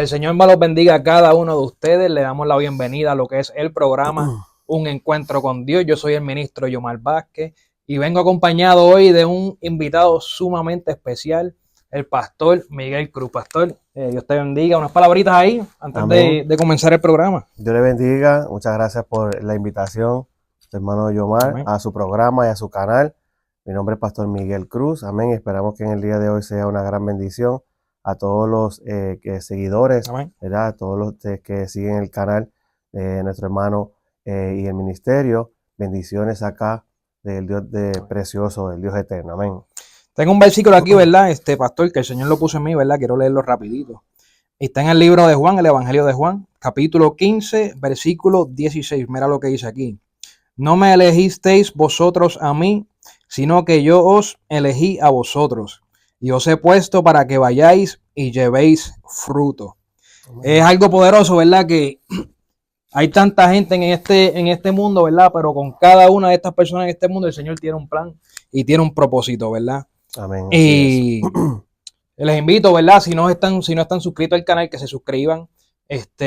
el Señor me los bendiga a cada uno de ustedes. Le damos la bienvenida a lo que es el programa Un Encuentro con Dios. Yo soy el ministro Yomar Vázquez y vengo acompañado hoy de un invitado sumamente especial, el pastor Miguel Cruz. Pastor, Dios te bendiga. Unas palabritas ahí antes de comenzar el programa. Dios le bendiga. Muchas gracias por la invitación, su hermano Yomar, Amén. a su programa y a su canal. Mi nombre es Pastor Miguel Cruz. Amén. Esperamos que en el día de hoy sea una gran bendición a todos los seguidores, Amén. ¿verdad? A todos los que siguen el canal de nuestro hermano y el ministerio. Bendiciones acá del Dios precioso, del Dios eterno. Amén. Tengo un versículo aquí, ¿verdad? Pastor, que el Señor lo puso en mí, ¿verdad? Quiero leerlo rapidito. Está en el libro de Juan, el Evangelio de Juan, capítulo 15, versículo 16. Mira lo que dice aquí. No me elegisteis vosotros a mí, sino que yo os elegí a vosotros. Y os he puesto para que vayáis y llevéis fruto. Es algo poderoso, ¿verdad? Que hay tanta gente en este mundo, ¿verdad? Pero con cada una de estas personas en este mundo, el Señor tiene un plan y tiene un propósito, ¿verdad? Amén. Y les invito, ¿verdad? Si no están suscritos al canal, que se suscriban,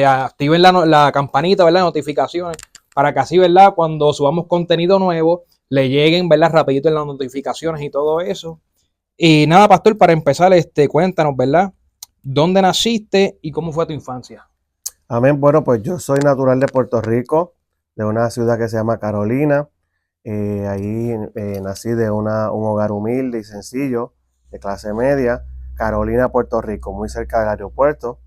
activen la campanita, ¿verdad? Notificaciones, para que así, ¿verdad? Cuando subamos contenido nuevo, le lleguen, ¿verdad? Rapidito en las notificaciones y todo eso. Y nada, pastor, para empezar, cuéntanos, ¿verdad? ¿Dónde naciste y cómo fue tu infancia? Amén. Bueno, pues yo soy natural de Puerto Rico, de una ciudad que se llama Carolina. Ahí nací de un hogar humilde y sencillo, de clase media, Carolina, Puerto Rico, muy cerca del aeropuerto,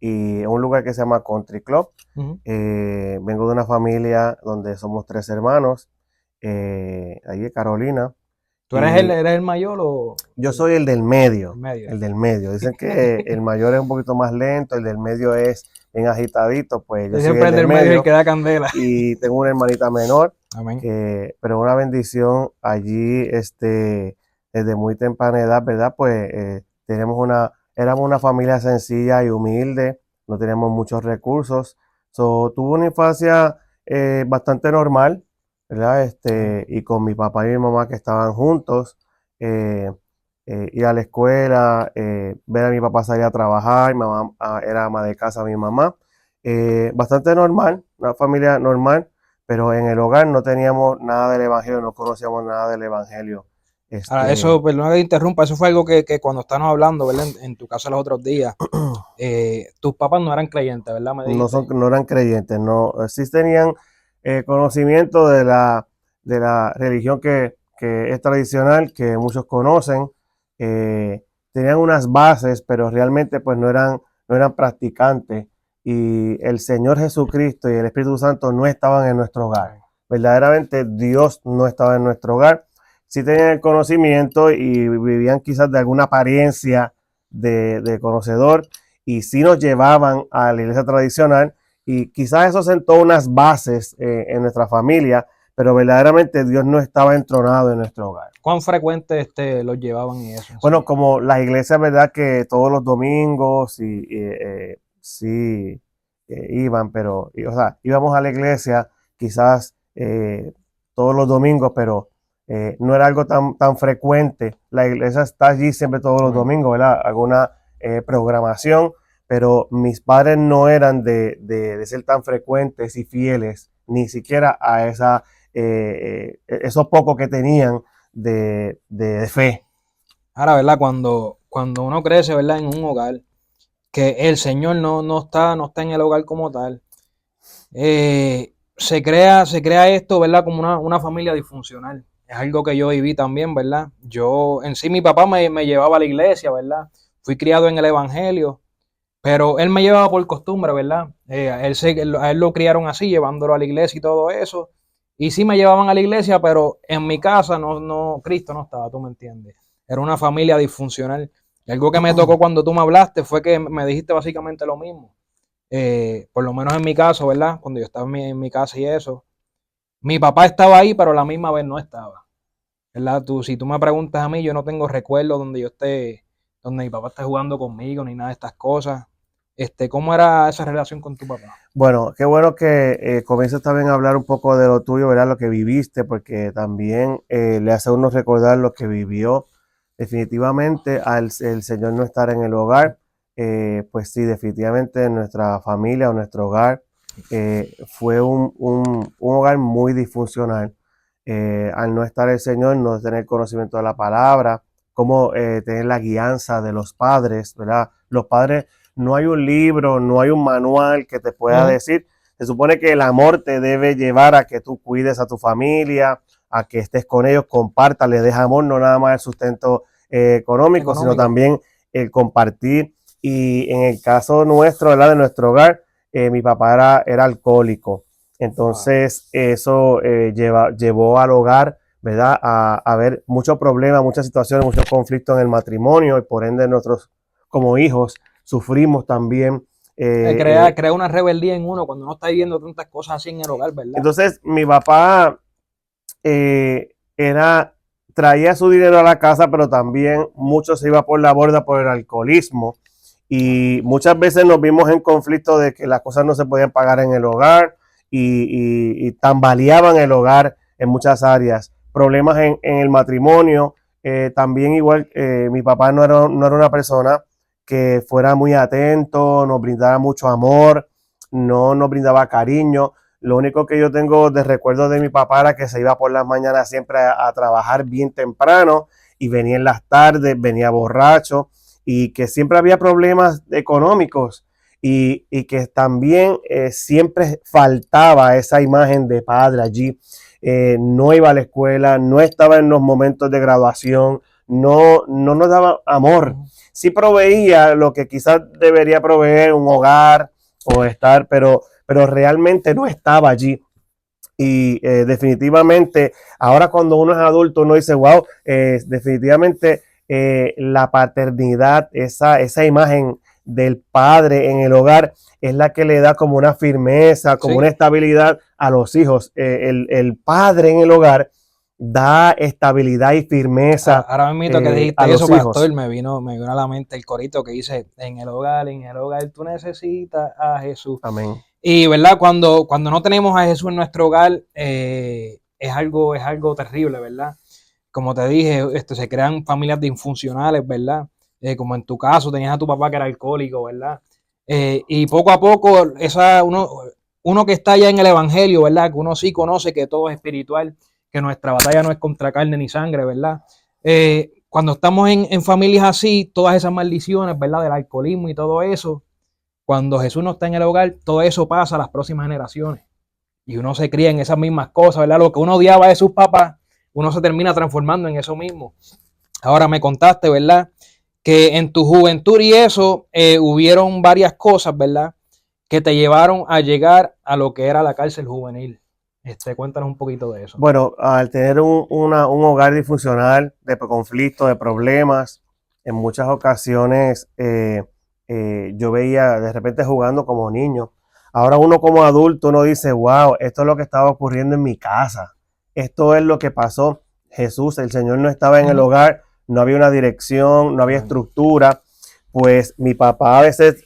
y un lugar que se llama Country Club. Vengo de una familia donde somos 3 hermanos, ahí en Carolina. ¿Tú eres el mayor o...? Yo soy el del medio, medio? el del medio. Dicen que el mayor es un poquito más lento, el del medio es bien agitadito, pues yo soy Siempre el el del del medio medio el que da candela. y tengo una hermanita menor, Amén. pero una bendición allí, desde muy temprana edad, ¿verdad? Pues éramos una familia sencilla y humilde, no teníamos muchos recursos, tuve una infancia bastante normal, ¿verdad? Y con mi papá y mi mamá que estaban juntos, eh, ir a la escuela, ver a mi papá salir a trabajar, mi mamá era ama de casa, mi mamá. Bastante normal, una familia normal, pero en el hogar no teníamos nada del evangelio, no conocíamos nada del evangelio. Ahora, eso, perdona que te interrumpa, eso fue algo que cuando estábamos hablando, ¿verdad? En tu casa los otros días, tus papás no eran creyentes, ¿verdad? Me dijiste. No eran creyentes, no, sí tenían conocimiento de la religión que es tradicional, que muchos conocen, tenían unas bases, pero realmente pues no eran practicantes, y el Señor Jesucristo y el Espíritu Santo no estaban en nuestro hogar. Verdaderamente Dios no estaba en nuestro hogar. Sí tenían el conocimiento y vivían quizás de alguna apariencia de conocedor, y sí nos llevaban a la iglesia tradicional, y quizás eso sentó unas bases en nuestra familia, pero verdaderamente Dios no estaba entronado en nuestro hogar. ¿Cuán frecuente los llevaban y eso? Bueno, como las iglesias, verdad que todos los domingos sí iban, pero, o sea, íbamos a la iglesia quizás todos los domingos, pero no era algo tan frecuente. La iglesia está allí siempre todos los domingos, ¿verdad? Alguna programación, pero mis padres no eran de ser tan frecuentes y fieles, ni siquiera a esos pocos que tenían de fe. Ahora, ¿verdad? Cuando uno crece, ¿verdad? En un hogar, que el Señor no está en el hogar como tal, se crea esto, ¿verdad? Como una familia disfuncional. Es algo que yo viví también, ¿verdad? Yo, en sí, mi papá me llevaba a la iglesia, ¿verdad? Fui criado en el Evangelio, pero él me llevaba por costumbre, ¿verdad? A él lo criaron así, llevándolo a la iglesia y todo eso. Y sí me llevaban a la iglesia, pero en mi casa Cristo no estaba, tú me entiendes. Era una familia disfuncional. Y algo que me tocó cuando tú me hablaste fue que me dijiste básicamente lo mismo. Por lo menos en mi caso, ¿verdad? Cuando yo estaba en mi casa y eso, mi papá estaba ahí, pero a la misma vez no estaba, ¿verdad? Si tú me preguntas a mí, yo no tengo recuerdos donde mi papá esté jugando conmigo, ni nada de estas cosas. ¿Cómo era esa relación con tu papá? Bueno, qué bueno que comiences también a hablar un poco de lo tuyo, ¿verdad? Lo que viviste, porque también le hace a uno recordar lo que vivió. Definitivamente, al el Señor no estar en el hogar, pues sí, definitivamente nuestra familia o nuestro hogar fue un hogar muy disfuncional. Al no estar el Señor, no tener conocimiento de la palabra, cómo tener la guianza de los padres, ¿verdad? Los padres, no hay un libro, no hay un manual que te pueda decir. Se supone que el amor te debe llevar a que tú cuides a tu familia, a que estés con ellos, compartas, les des amor, no nada más el sustento económico, sino también el compartir. Y en el caso nuestro, ¿verdad? De nuestro hogar, mi papá era alcohólico. Entonces, eso llevó al hogar, ¿verdad? A ver muchos problemas, muchas situaciones, muchos conflictos en el matrimonio y por ende nosotros como hijos sufrimos también. Crea una rebeldía en uno cuando uno está viviendo tantas cosas así en el hogar, ¿verdad? Entonces, mi papá traía su dinero a la casa, pero también mucho se iba por la borda por el alcoholismo. Y muchas veces nos vimos en conflicto de que las cosas no se podían pagar en el hogar y tambaleaban el hogar en muchas áreas. Problemas en el matrimonio. También igual, mi papá no era una persona que fuera muy atento, nos brindaba mucho amor, no nos brindaba cariño. Lo único que yo tengo de recuerdo de mi papá era que se iba por las mañanas siempre a trabajar bien temprano y venía en las tardes, venía borracho y que siempre había problemas económicos y que también siempre faltaba esa imagen de padre allí. No iba a la escuela, no estaba en los momentos de graduación, no nos daba amor. Sí proveía lo que quizás debería proveer un hogar o estar, pero realmente no estaba allí. Y definitivamente, ahora cuando uno es adulto, uno dice, wow, definitivamente la paternidad, esa imagen del padre en el hogar es la que le da como una firmeza, como una estabilidad a los hijos. El padre en el hogar da estabilidad y firmeza ahora mismo que dijiste a eso, los hijos. pastor, me vino a la mente el corito que dice, en el hogar tú necesitas a Jesús. Amén. Y verdad, cuando no tenemos a Jesús en nuestro hogar, es algo terrible, ¿verdad? Como te dije, se crean familias disfuncionales, ¿verdad? Como en tu caso, tenías a tu papá que era alcohólico, ¿verdad? Y poco a poco, uno que está ya en el evangelio, ¿verdad? Que uno sí conoce que todo es espiritual, que nuestra batalla no es contra carne ni sangre, ¿verdad? Cuando estamos en familias así, todas esas maldiciones, ¿verdad? Del alcoholismo y todo eso, cuando Jesús no está en el hogar, todo eso pasa a las próximas generaciones. Y uno se cría en esas mismas cosas, ¿verdad? Lo que uno odiaba de sus papás, uno se termina transformando en eso mismo. Ahora me contaste, ¿verdad? Que en tu juventud y eso hubieron varias cosas, ¿verdad? Que te llevaron a llegar a lo que era la cárcel juvenil. Cuéntanos un poquito de eso. Bueno, al tener un hogar disfuncional, de conflictos, de problemas, en muchas ocasiones yo veía de repente jugando como niño. Ahora uno como adulto uno dice, wow, esto es lo que estaba ocurriendo en mi casa. Esto es lo que pasó. Jesús, el Señor no estaba en el hogar, no había una dirección, no había estructura. Pues mi papá a veces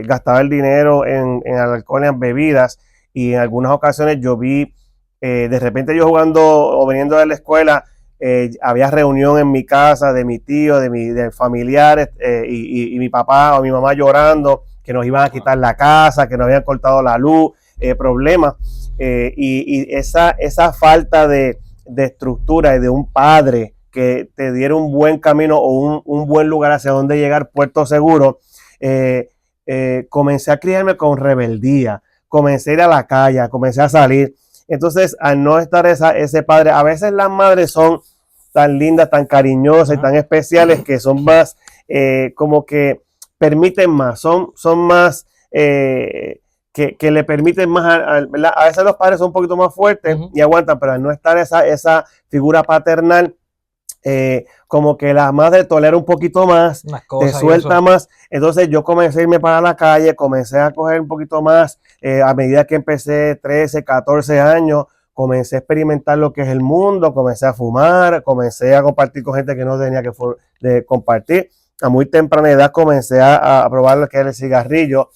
gastaba el dinero en alcohol, en bebidas, y en algunas ocasiones yo vi de repente yo jugando o veniendo de la escuela, había reunión en mi casa de mi tío, de familiares y mi papá o mi mamá llorando que nos iban a quitar la casa, que nos habían cortado la luz, problemas. Y esa falta de estructura y de un padre que te diera un buen camino o un buen lugar hacia donde llegar, puerto seguro, comencé a criarme con rebeldía, comencé a ir a la calle, comencé a salir. Entonces, al no estar ese padre, a veces las madres son tan lindas, tan cariñosas y tan especiales que son más, como que permiten más, son más, que le permiten más, ¿verdad? A veces los padres son un poquito más fuertes y aguantan, pero al no estar esa figura paternal, como que la madre tolera un poquito más, te suelta más. Entonces yo comencé a irme para la calle, comencé a coger un poquito más, a medida que empecé 13, 14 años, comencé a experimentar lo que es el mundo, comencé a fumar, comencé a compartir con gente que no tenía que compartir. A muy temprana edad comencé a probar lo que era el cigarrillo.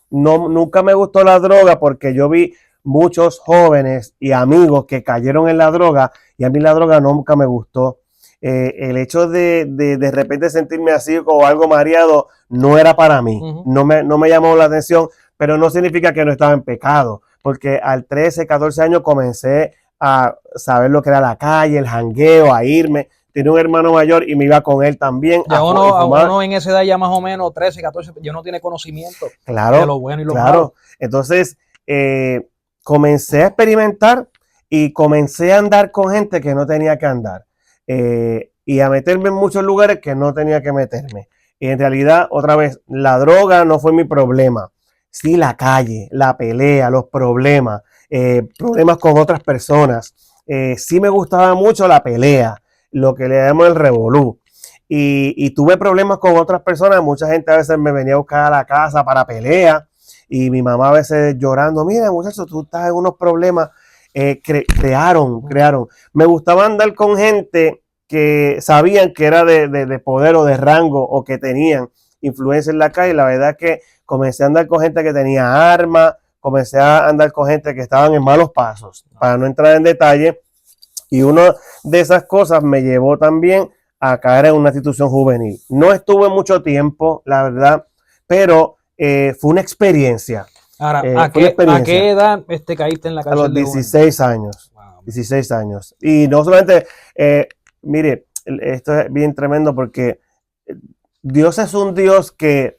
Nunca me gustó la droga porque yo vi muchos jóvenes y amigos que cayeron en la droga y a mí la droga nunca me gustó. el hecho de repente sentirme así como algo mareado no era para mí, no me llamó la atención, pero no significa que no estaba en pecado, porque al 13, 14 años comencé a saber lo que era la calle, el jangueo, a irme. Tenía un hermano mayor y me iba con él también ya uno en esa edad ya más o menos 13, 14, ya no tiene conocimiento de lo bueno y lo malo. Entonces comencé a experimentar y comencé a andar con gente que no tenía que andar y a meterme en muchos lugares que no tenía que meterme. Y en realidad, otra vez, la droga no fue mi problema. Sí, la calle, la pelea, los problemas, problemas con otras personas. Sí me gustaba mucho la pelea, lo que le llamamos el revolú. Y tuve problemas con otras personas. Mucha gente a veces me venía a buscar a la casa para pelea. Y mi mamá a veces llorando, mira muchacho, tú estás en unos problemas. Crearon. Me gustaba andar con gente que sabían que era de poder o de rango o que tenían influencia en la calle. La verdad es que comencé a andar con gente que tenía armas, comencé a andar con gente que estaban en malos pasos, para no entrar en detalle. Y una de esas cosas me llevó también a caer en una institución juvenil. No estuve mucho tiempo, la verdad, pero fue una experiencia. Ahora, ¿a qué edad caíste en la cárcel? A los 16 años. Wow. 16 años. Y no solamente, mire, esto es bien tremendo porque Dios es un Dios que,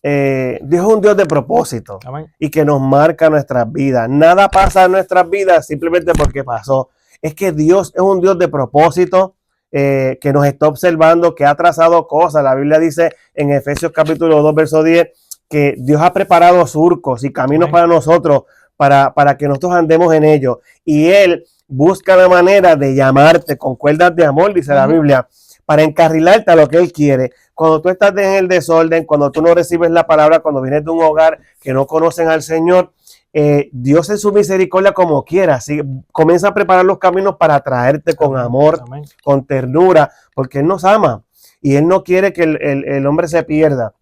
Dios es un Dios de propósito. Amén. Y que nos marca nuestras vidas. Nada pasa en nuestras vidas simplemente porque pasó. Es que Dios es un Dios de propósito, que nos está observando, que ha trazado cosas. La Biblia dice en Efesios capítulo 2, verso 10, que Dios ha preparado surcos y caminos para nosotros, para que nosotros andemos en ellos. Y Él busca la manera de llamarte con cuerdas de amor, dice la Biblia, para encarrilarte a lo que Él quiere. Cuando tú estás en el desorden, cuando tú no recibes la palabra, cuando vienes de un hogar que no conocen al Señor, Dios en su misericordia como quiera, ¿sí? Comienza a preparar los caminos para traerte con amor, con ternura, porque Él nos ama y Él no quiere que el hombre se pierda.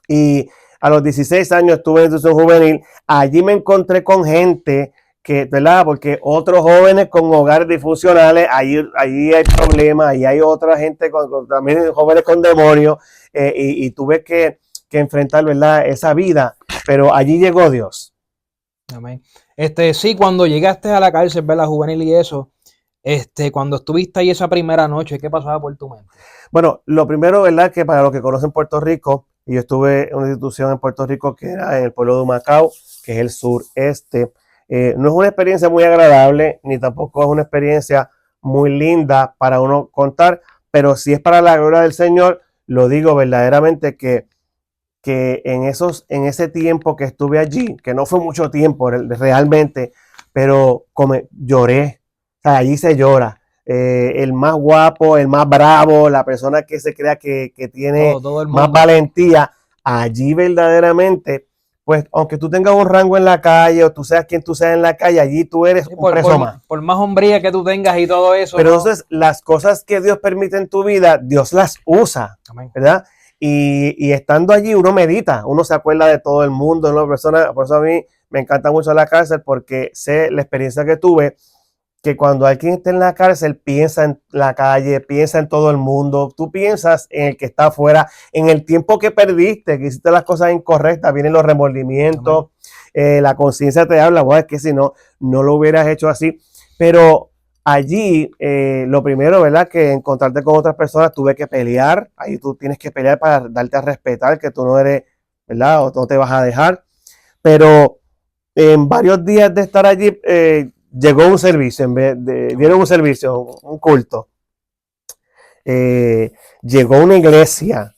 Y a los 16 años estuve en institución juvenil. Allí me encontré con gente que, ¿verdad? Porque otros jóvenes con hogares disfuncionales, allí hay problemas, ahí hay otra gente también jóvenes con demonios, y tuve que enfrentar, ¿verdad? Esa vida, pero allí llegó Dios. Amén. Sí, cuando llegaste a la cárcel, ¿verdad? Juvenil y eso, cuando estuviste ahí esa primera noche, ¿qué pasaba por tu mente? Bueno, lo primero, ¿verdad? Que para los que conocen Puerto Rico, y yo estuve en una institución en Puerto Rico que era en el pueblo de Humacao, que es el sureste. No es una experiencia muy agradable, ni tampoco es una experiencia muy linda para uno contar, pero si es para la gloria del Señor, lo digo verdaderamente que en ese tiempo que estuve allí, que no fue mucho tiempo realmente, pero lloré. O sea, allí se llora. El más guapo, el más bravo, la persona que se crea que tiene todo más valentía, allí verdaderamente, pues aunque tú tengas un rango en la calle o tú seas quien tú seas en la calle, allí tú eres un preso más. Por más hombría que tú tengas y todo eso. Pero entonces las cosas que Dios permite en tu vida, Dios las usa, ¿verdad? Y estando allí uno medita, uno se acuerda de todo el mundo, ¿no? Por eso a mí me encanta mucho la cárcel, porque sé la experiencia que tuve, que cuando alguien está en la cárcel piensa en la calle, piensa en todo el mundo, tú piensas en el que está afuera, en el tiempo que perdiste, que hiciste las cosas incorrectas, vienen los remordimientos, la conciencia te habla, bueno, es que si no lo hubieras hecho así, pero allí lo primero, ¿verdad? Que encontrarte con otras personas, tuve que pelear, ahí tú tienes que pelear para darte a respetar que tú no eres, ¿verdad? O no te vas a dejar, pero en varios días de estar allí, llegó un servicio, dieron un servicio, un culto. Llegó una iglesia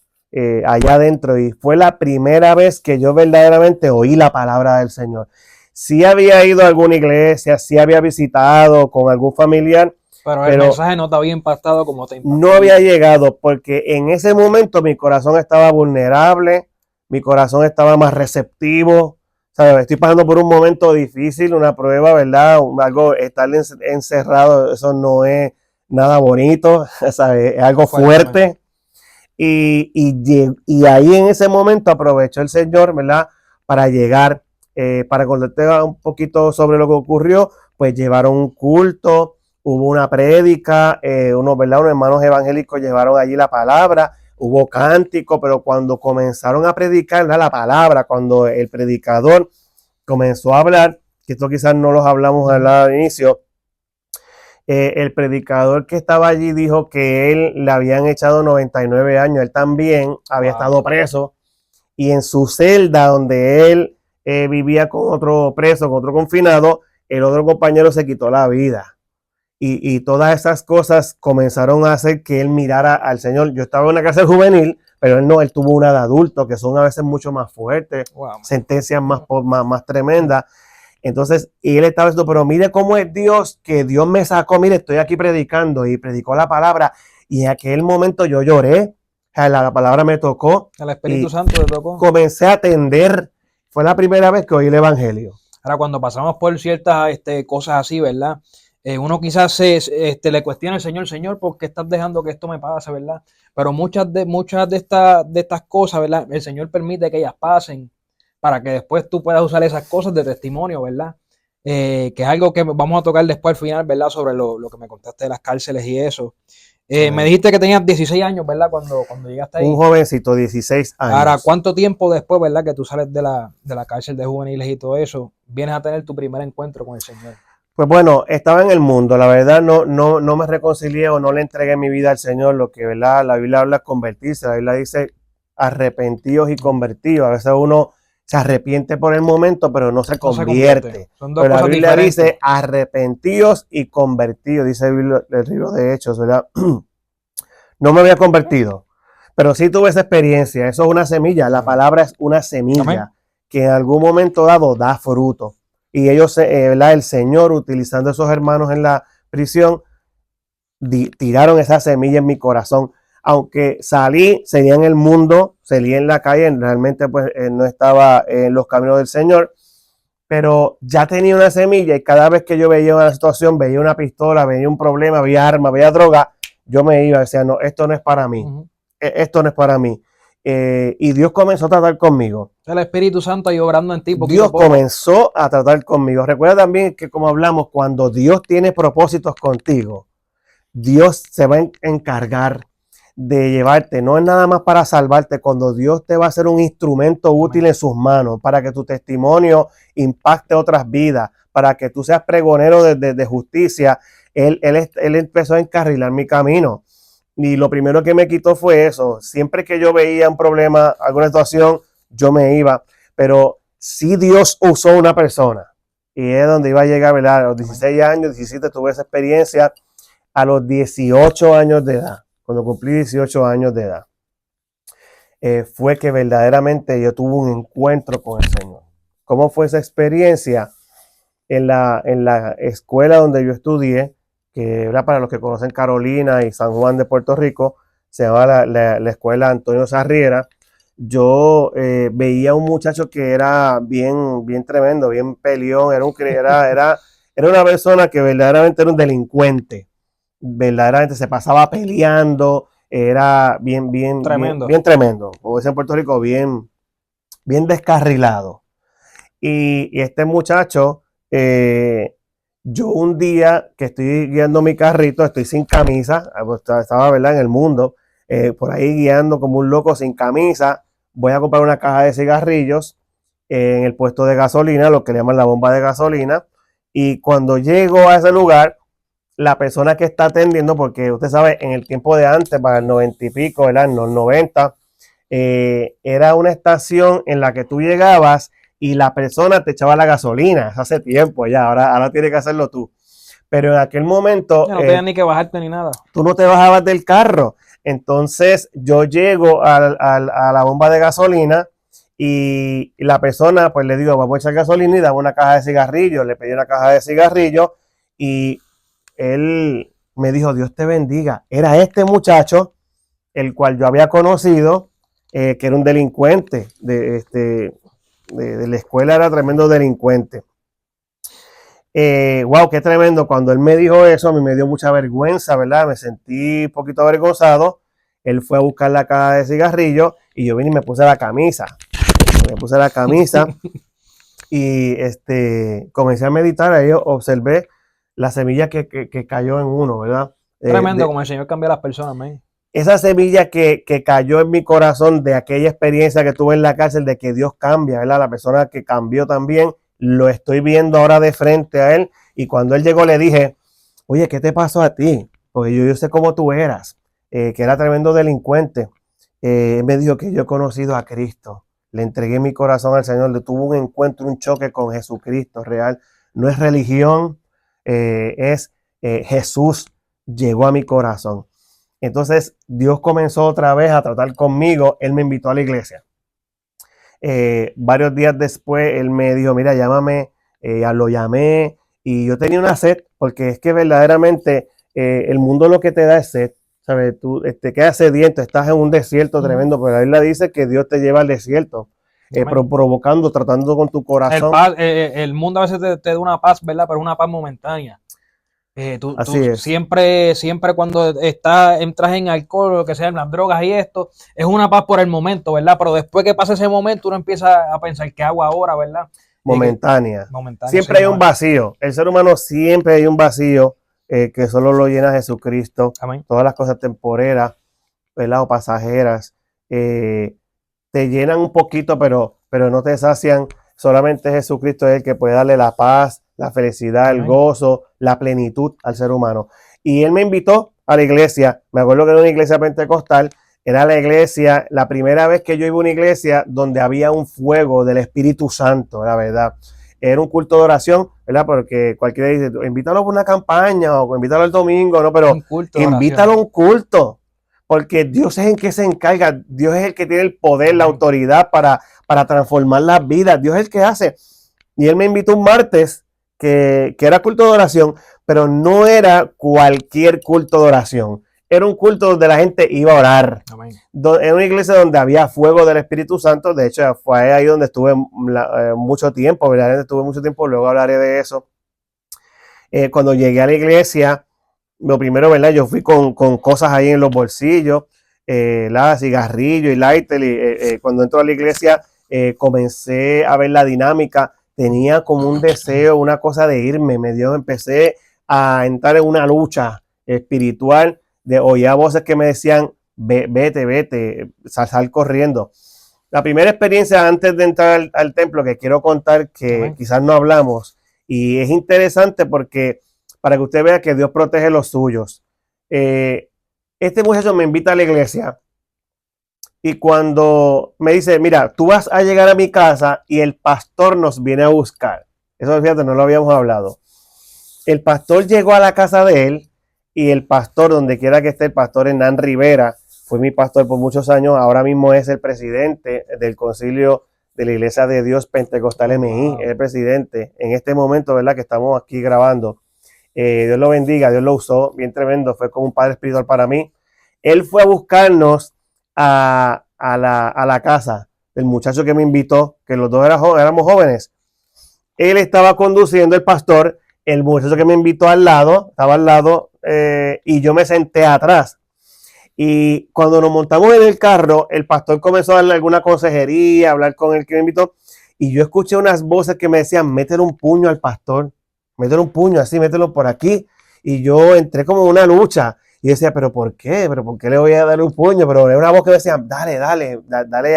allá adentro y fue la primera vez que yo verdaderamente oí la palabra del Señor. Sí había ido a alguna iglesia, sí había visitado con algún familiar. Pero el mensaje no te había impactado como te impactó. No había llegado porque en ese momento mi corazón estaba vulnerable, mi corazón estaba más receptivo. ¿Sabes? Estoy pasando por un momento difícil, una prueba, ¿verdad? Algo, estar encerrado, eso no es nada bonito, ¿sabes? Es algo fuerte. Y ahí en ese momento aprovechó el Señor, ¿verdad? Para llegar, para contarte un poquito sobre lo que ocurrió, pues llevaron un culto, hubo una prédica, ¿verdad? Unos hermanos evangélicos llevaron allí la palabra, hubo cántico, pero cuando comenzaron a predicar, ¿verdad? La palabra, cuando el predicador comenzó a hablar, que esto quizás no los hablamos al inicio, el predicador que estaba allí dijo que él le habían echado 99 años, él también había estado preso, y en su celda donde él vivía con otro preso, con otro confinado, el otro compañero se quitó la vida. Y todas esas cosas comenzaron a hacer que él mirara al Señor. Yo estaba en una cárcel juvenil, pero él tuvo una de adultos, que son a veces mucho más fuertes, sentencias más tremendas. Entonces, y él estaba diciendo, pero mire cómo es Dios, que Dios me sacó, mire, estoy aquí predicando, y predicó la palabra, y en aquel momento yo lloré, o sea, la palabra me tocó. El Espíritu Santo te tocó. Comencé a atender, fue la primera vez que oí el Evangelio. Ahora, cuando pasamos por ciertas cosas así, ¿verdad? Uno quizás le cuestiona al Señor, Señor, ¿por qué estás dejando que esto me pase, verdad? Pero muchas de estas cosas, ¿verdad? El Señor permite que ellas pasen para que después tú puedas usar esas cosas de testimonio, ¿verdad? Que es algo que vamos a tocar después al final, ¿verdad? Sobre lo que me contaste de las cárceles y eso. Me dijiste que tenías 16 años, ¿verdad? Cuando llegaste ahí. Un jovencito, 16 años. Ahora, ¿cuánto tiempo después, ¿verdad? Que tú sales de la cárcel de juveniles y todo eso, vienes a tener tu primer encuentro con el Señor? Pues bueno, estaba en el mundo, la verdad no me reconcilié o no le entregué mi vida al Señor, lo que, ¿verdad? La Biblia habla de convertirse, la Biblia dice arrepentidos y convertidos. A veces uno se arrepiente por el momento, pero no se convierte. Son dos pero cosas la Biblia diferentes. dice arrepentidos y convertidos, dice el libro de Hechos, ¿verdad? No me había convertido, pero sí tuve esa experiencia. Eso es una semilla, la palabra es una semilla. Amén. Que en algún momento dado da fruto. Y ellos, ¿verdad? El Señor, utilizando a esos hermanos en la prisión, tiraron esa semilla en mi corazón. Aunque seguí en el mundo, salí en la calle, realmente pues no estaba en los caminos del Señor, pero ya tenía una semilla y cada vez que yo veía una situación, veía una pistola, veía un problema, veía armas, veía droga, yo me iba, decía, no, esto no es para mí, esto no es para mí. Y Dios comenzó a tratar conmigo. El Espíritu Santo ahí obrando en ti. Dios comenzó a tratar conmigo. Recuerda también que, como hablamos, cuando Dios tiene propósitos contigo, Dios se va a encargar de llevarte. No es nada más para salvarte. Cuando Dios te va a hacer un instrumento útil en sus manos para que tu testimonio impacte otras vidas, para que tú seas pregonero de justicia, Él empezó a encarrilar mi camino. Y lo primero que me quitó fue eso. Siempre que yo veía un problema, alguna situación, yo me iba. Pero sí Dios usó una persona. Y es donde iba a llegar, ¿verdad? A los 16 años, 17 tuve esa experiencia. A los 18 años de edad, cuando cumplí 18 años de edad, fue que verdaderamente yo tuve un encuentro con el Señor. ¿Cómo fue esa experiencia? En la escuela donde yo estudié, que era para los que conocen Carolina y San Juan de Puerto Rico, se llama la escuela Antonio Sarriera. Yo veía a un muchacho que era bien tremendo, bien peleón, era una persona que verdaderamente era un delincuente, verdaderamente se pasaba peleando, era bien tremendo, como dicen en Puerto Rico, bien descarrilado. Y este muchacho, yo un día que estoy guiando mi carrito, estoy sin camisa, estaba, ¿verdad?, en el mundo, por ahí guiando como un loco sin camisa, voy a comprar una caja de cigarrillos en el puesto de gasolina, lo que le llaman la bomba de gasolina, y cuando llego a ese lugar, la persona que está atendiendo, porque usted sabe, en el tiempo de antes, para el 90 y pico, ¿verdad?, en los 90, era una estación en la que tú llegabas y la persona te echaba la gasolina. Hace tiempo ya, ahora tienes que hacerlo tú. Pero en aquel momento... Ya no tenías ni que bajarte ni nada. Tú no te bajabas del carro. Entonces yo llego a la bomba de gasolina y la persona, pues le digo, vamos a echar gasolina y dame una caja de cigarrillos. Le pedí una caja de cigarrillos y él me dijo, Dios te bendiga. Era este muchacho, el cual yo había conocido, que era un delincuente de la escuela, era tremendo delincuente. Wow, qué tremendo. Cuando él me dijo eso, a mí me dio mucha vergüenza, ¿verdad? Me sentí un poquito avergonzado. Él fue a buscar la caja de cigarrillos y yo vine y me puse la camisa. Y comencé a meditar. Ahí observé la semilla que cayó en uno, ¿verdad? Tremendo como el Señor cambia a las personas, man. Esa semilla que cayó en mi corazón de aquella experiencia que tuve en la cárcel, de que Dios cambia, ¿verdad? La persona que cambió también, lo estoy viendo ahora de frente a él. Y cuando él llegó le dije, oye, ¿qué te pasó a ti? Porque yo sé cómo tú eras, que era tremendo delincuente. Él me dijo que yo he conocido a Cristo. Le entregué mi corazón al Señor. Le tuvo un encuentro, un choque con Jesucristo real. No es religión, es Jesús llegó a mi corazón. Entonces Dios comenzó otra vez a tratar conmigo. Él me invitó a la iglesia. Varios días después él me dijo, mira, llámame. Lo llamé y yo tenía una sed, porque es que verdaderamente el mundo lo que te da es sed. ¿Sabes? Tú te quedas sediento, estás en un desierto tremendo, pero la Biblia dice que Dios te lleva al desierto, provocando, tratando con tu corazón. El mundo a veces te da una paz, ¿verdad? Pero una paz momentánea. Tú es. siempre cuando entras en alcohol o lo que sea, en las drogas y esto, es una paz por el momento, ¿verdad? Pero después que pasa ese momento, uno empieza a pensar, ¿qué hago ahora, verdad? Momentánea. Siempre sí, hay un vacío. El ser humano siempre hay un vacío que solo lo llena Jesucristo. Amén. Todas las cosas temporeras, ¿verdad? O pasajeras, te llenan un poquito, pero no te sacian. Solamente Jesucristo es el que puede darle la paz, la felicidad, el gozo, la plenitud al ser humano. Y él me invitó a la iglesia. Me acuerdo que era una iglesia pentecostal. Era la iglesia, la primera vez que yo iba a una iglesia donde había un fuego del Espíritu Santo, la verdad. Era un culto de oración, ¿verdad? Porque cualquiera dice, invítalo a una campaña o invítalo el domingo, ¿no? Pero invítalo a un culto, porque Dios es el que se encarga. Dios es el que tiene el poder, la autoridad para transformar las vidas. Dios es el que hace. Y él me invitó un martes que era culto de oración, pero no era cualquier culto de oración. Era un culto donde la gente iba a orar. Era una iglesia donde había fuego del Espíritu Santo. De hecho, fue ahí donde estuve mucho tiempo, ¿verdad? Estuve mucho tiempo, luego hablaré de eso. Cuando llegué a la iglesia, lo primero, ¿verdad? Yo fui con cosas ahí en los bolsillos, cigarrillos y lighter. Cuando entro a la iglesia, comencé a ver la dinámica. Tenía como un deseo, una cosa de irme. Empecé a entrar en una lucha espiritual. Oía voces que me decían, vete, sal corriendo. La primera experiencia antes de entrar al templo que quiero contar, que quizás no hablamos, y es interesante porque para que usted vea que Dios protege los suyos. Este muchacho me invita a la iglesia y cuando me dice, mira, tú vas a llegar a mi casa y el pastor nos viene a buscar. Eso, fíjate, no lo habíamos hablado. El pastor llegó a la casa de él. Y el pastor, donde quiera que esté, el pastor Hernán Rivera, fue mi pastor por muchos años, ahora mismo es el presidente del concilio de la Iglesia de Dios Pentecostal MI, es el presidente en este momento, ¿verdad? Que estamos aquí grabando. Dios lo bendiga, Dios lo usó bien tremendo, fue como un padre espiritual para mí. Él fue a buscarnos a la casa del muchacho que me invitó, que los dos éramos jóvenes. Él estaba conduciendo, el pastor, el muchacho que me invitó estaba al lado, y yo me senté atrás. Y cuando nos montamos en el carro, el pastor comenzó a darle alguna consejería, a hablar con el que me invitó, y yo escuché unas voces que me decían, métele un puño al pastor, métele un puño así, mételo por aquí. Y yo entré como en una lucha, y decía, ¿pero por qué? ¿Pero por qué le voy a dar un puño? Pero era una voz que me decía, dale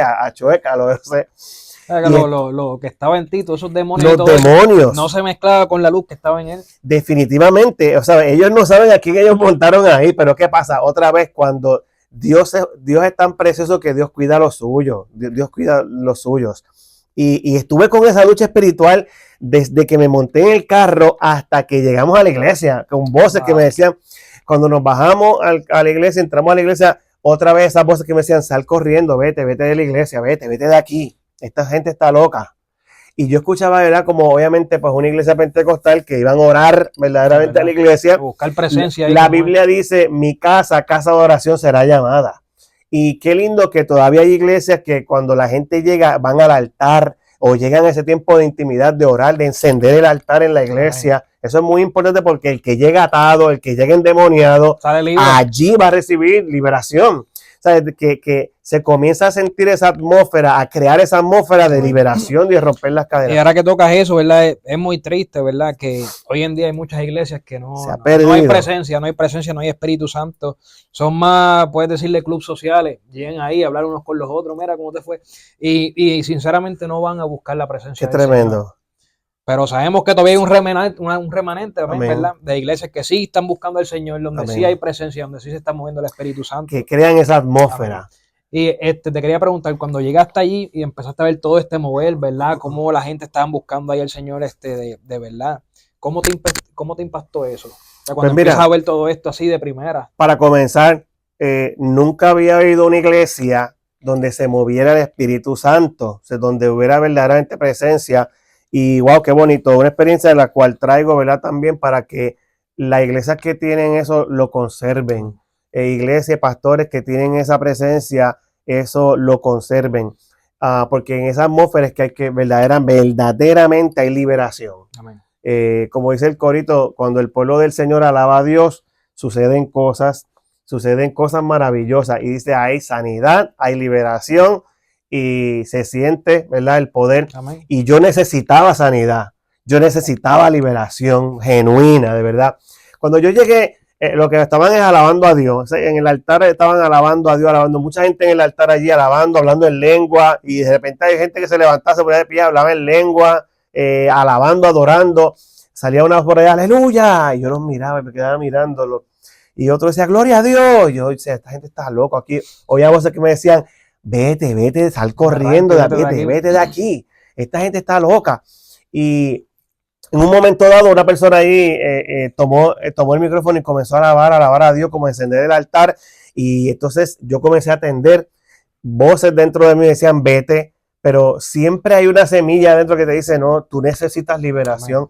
a Chueca, lo sé. Lo que estaba en ti, todos esos demonios. Los demonios. No se mezclaba con la luz que estaba en él. Definitivamente. O sea, ellos no saben a quién ellos montaron ahí, pero ¿qué pasa? Otra vez, cuando Dios es tan precioso que Dios cuida lo suyo. Dios cuida los suyos. Y estuve con esa lucha espiritual desde que me monté en el carro hasta que llegamos a la iglesia, con voces que me decían, cuando nos bajamos a la iglesia, entramos a la iglesia, otra vez esas voces que me decían, sal corriendo, vete de la iglesia, vete de aquí. Esta gente está loca. Y yo escuchaba, ¿verdad? Como obviamente, pues una iglesia pentecostal que iban a orar verdaderamente a la iglesia. Buscar presencia. La Biblia dice, mi casa de oración será llamada. Y qué lindo que todavía hay iglesias que cuando la gente llega, van al altar o llegan a ese tiempo de intimidad, de orar, de encender el altar en la iglesia. Eso es muy importante porque el que llega atado, el que llega endemoniado, allí va a recibir liberación. sea, que se comienza a sentir esa atmósfera, a crear esa atmósfera de liberación y de romper las Y cadenas. ahora que tocas eso, ¿verdad? Es muy triste, ¿verdad? Que hoy en día hay muchas iglesias que Se ha no hay perdido. presencia, no hay Espíritu Santo. Son más, puedes decirle, clubes sociales. Llegan ahí a hablar unos con los otros, mira cómo te fue. Y sinceramente no van a buscar la presencia Qué del Señor. tremendo. Pero sabemos que todavía hay un remanente, Amén. ¿verdad? De iglesias que sí están buscando al Señor, donde Amén. sí hay presencia, donde sí se está moviendo el Espíritu Santo. Que crean esa atmósfera. Amén. Y te quería preguntar, cuando llegaste allí y empezaste a ver todo este mover, ¿verdad? Cómo la gente estaba buscando ahí al Señor de verdad. ¿Cómo te impactó eso? O sea, cuando Pues mira, empiezas a ver todo esto así de primera. Para comenzar, nunca había habido una iglesia donde se moviera el Espíritu Santo, o sea, donde hubiera verdaderamente presencia. Y wow, qué bonito, una experiencia de la cual traigo, ¿verdad? También para que las iglesias que tienen eso lo conserven. Iglesias, pastores que tienen esa presencia, eso lo conserven. Porque en esa atmósfera es que hay que verdaderamente hay liberación. Amén. Como dice el corito, cuando el pueblo del Señor alaba a Dios, suceden cosas maravillosas. Y dice, hay sanidad, hay liberación y se siente, ¿verdad? El poder. Amén. Y yo necesitaba sanidad, yo necesitaba liberación genuina, de verdad. Cuando yo llegué, lo que estaban es alabando a Dios. En el altar estaban alabando a Dios, alabando. Mucha gente en el altar allí alabando, hablando en lengua. Y de repente hay gente que se levantaba, se ponía de pie, hablaba en lengua. Alabando, adorando, salía una voz por allá, aleluya, y yo los miraba y me quedaba mirándolo, y otro decía, gloria a Dios, y yo decía, esta gente está loco aquí, oía voces que me decían, vete, sal corriendo, vete de aquí, esta gente está loca, y en un momento dado una persona ahí tomó el micrófono y comenzó a alabar a Dios, como a encender el altar, y entonces yo comencé a atender, voces dentro de mí decían, vete, pero siempre hay una semilla dentro que te dice, no, tú necesitas liberación. Amén.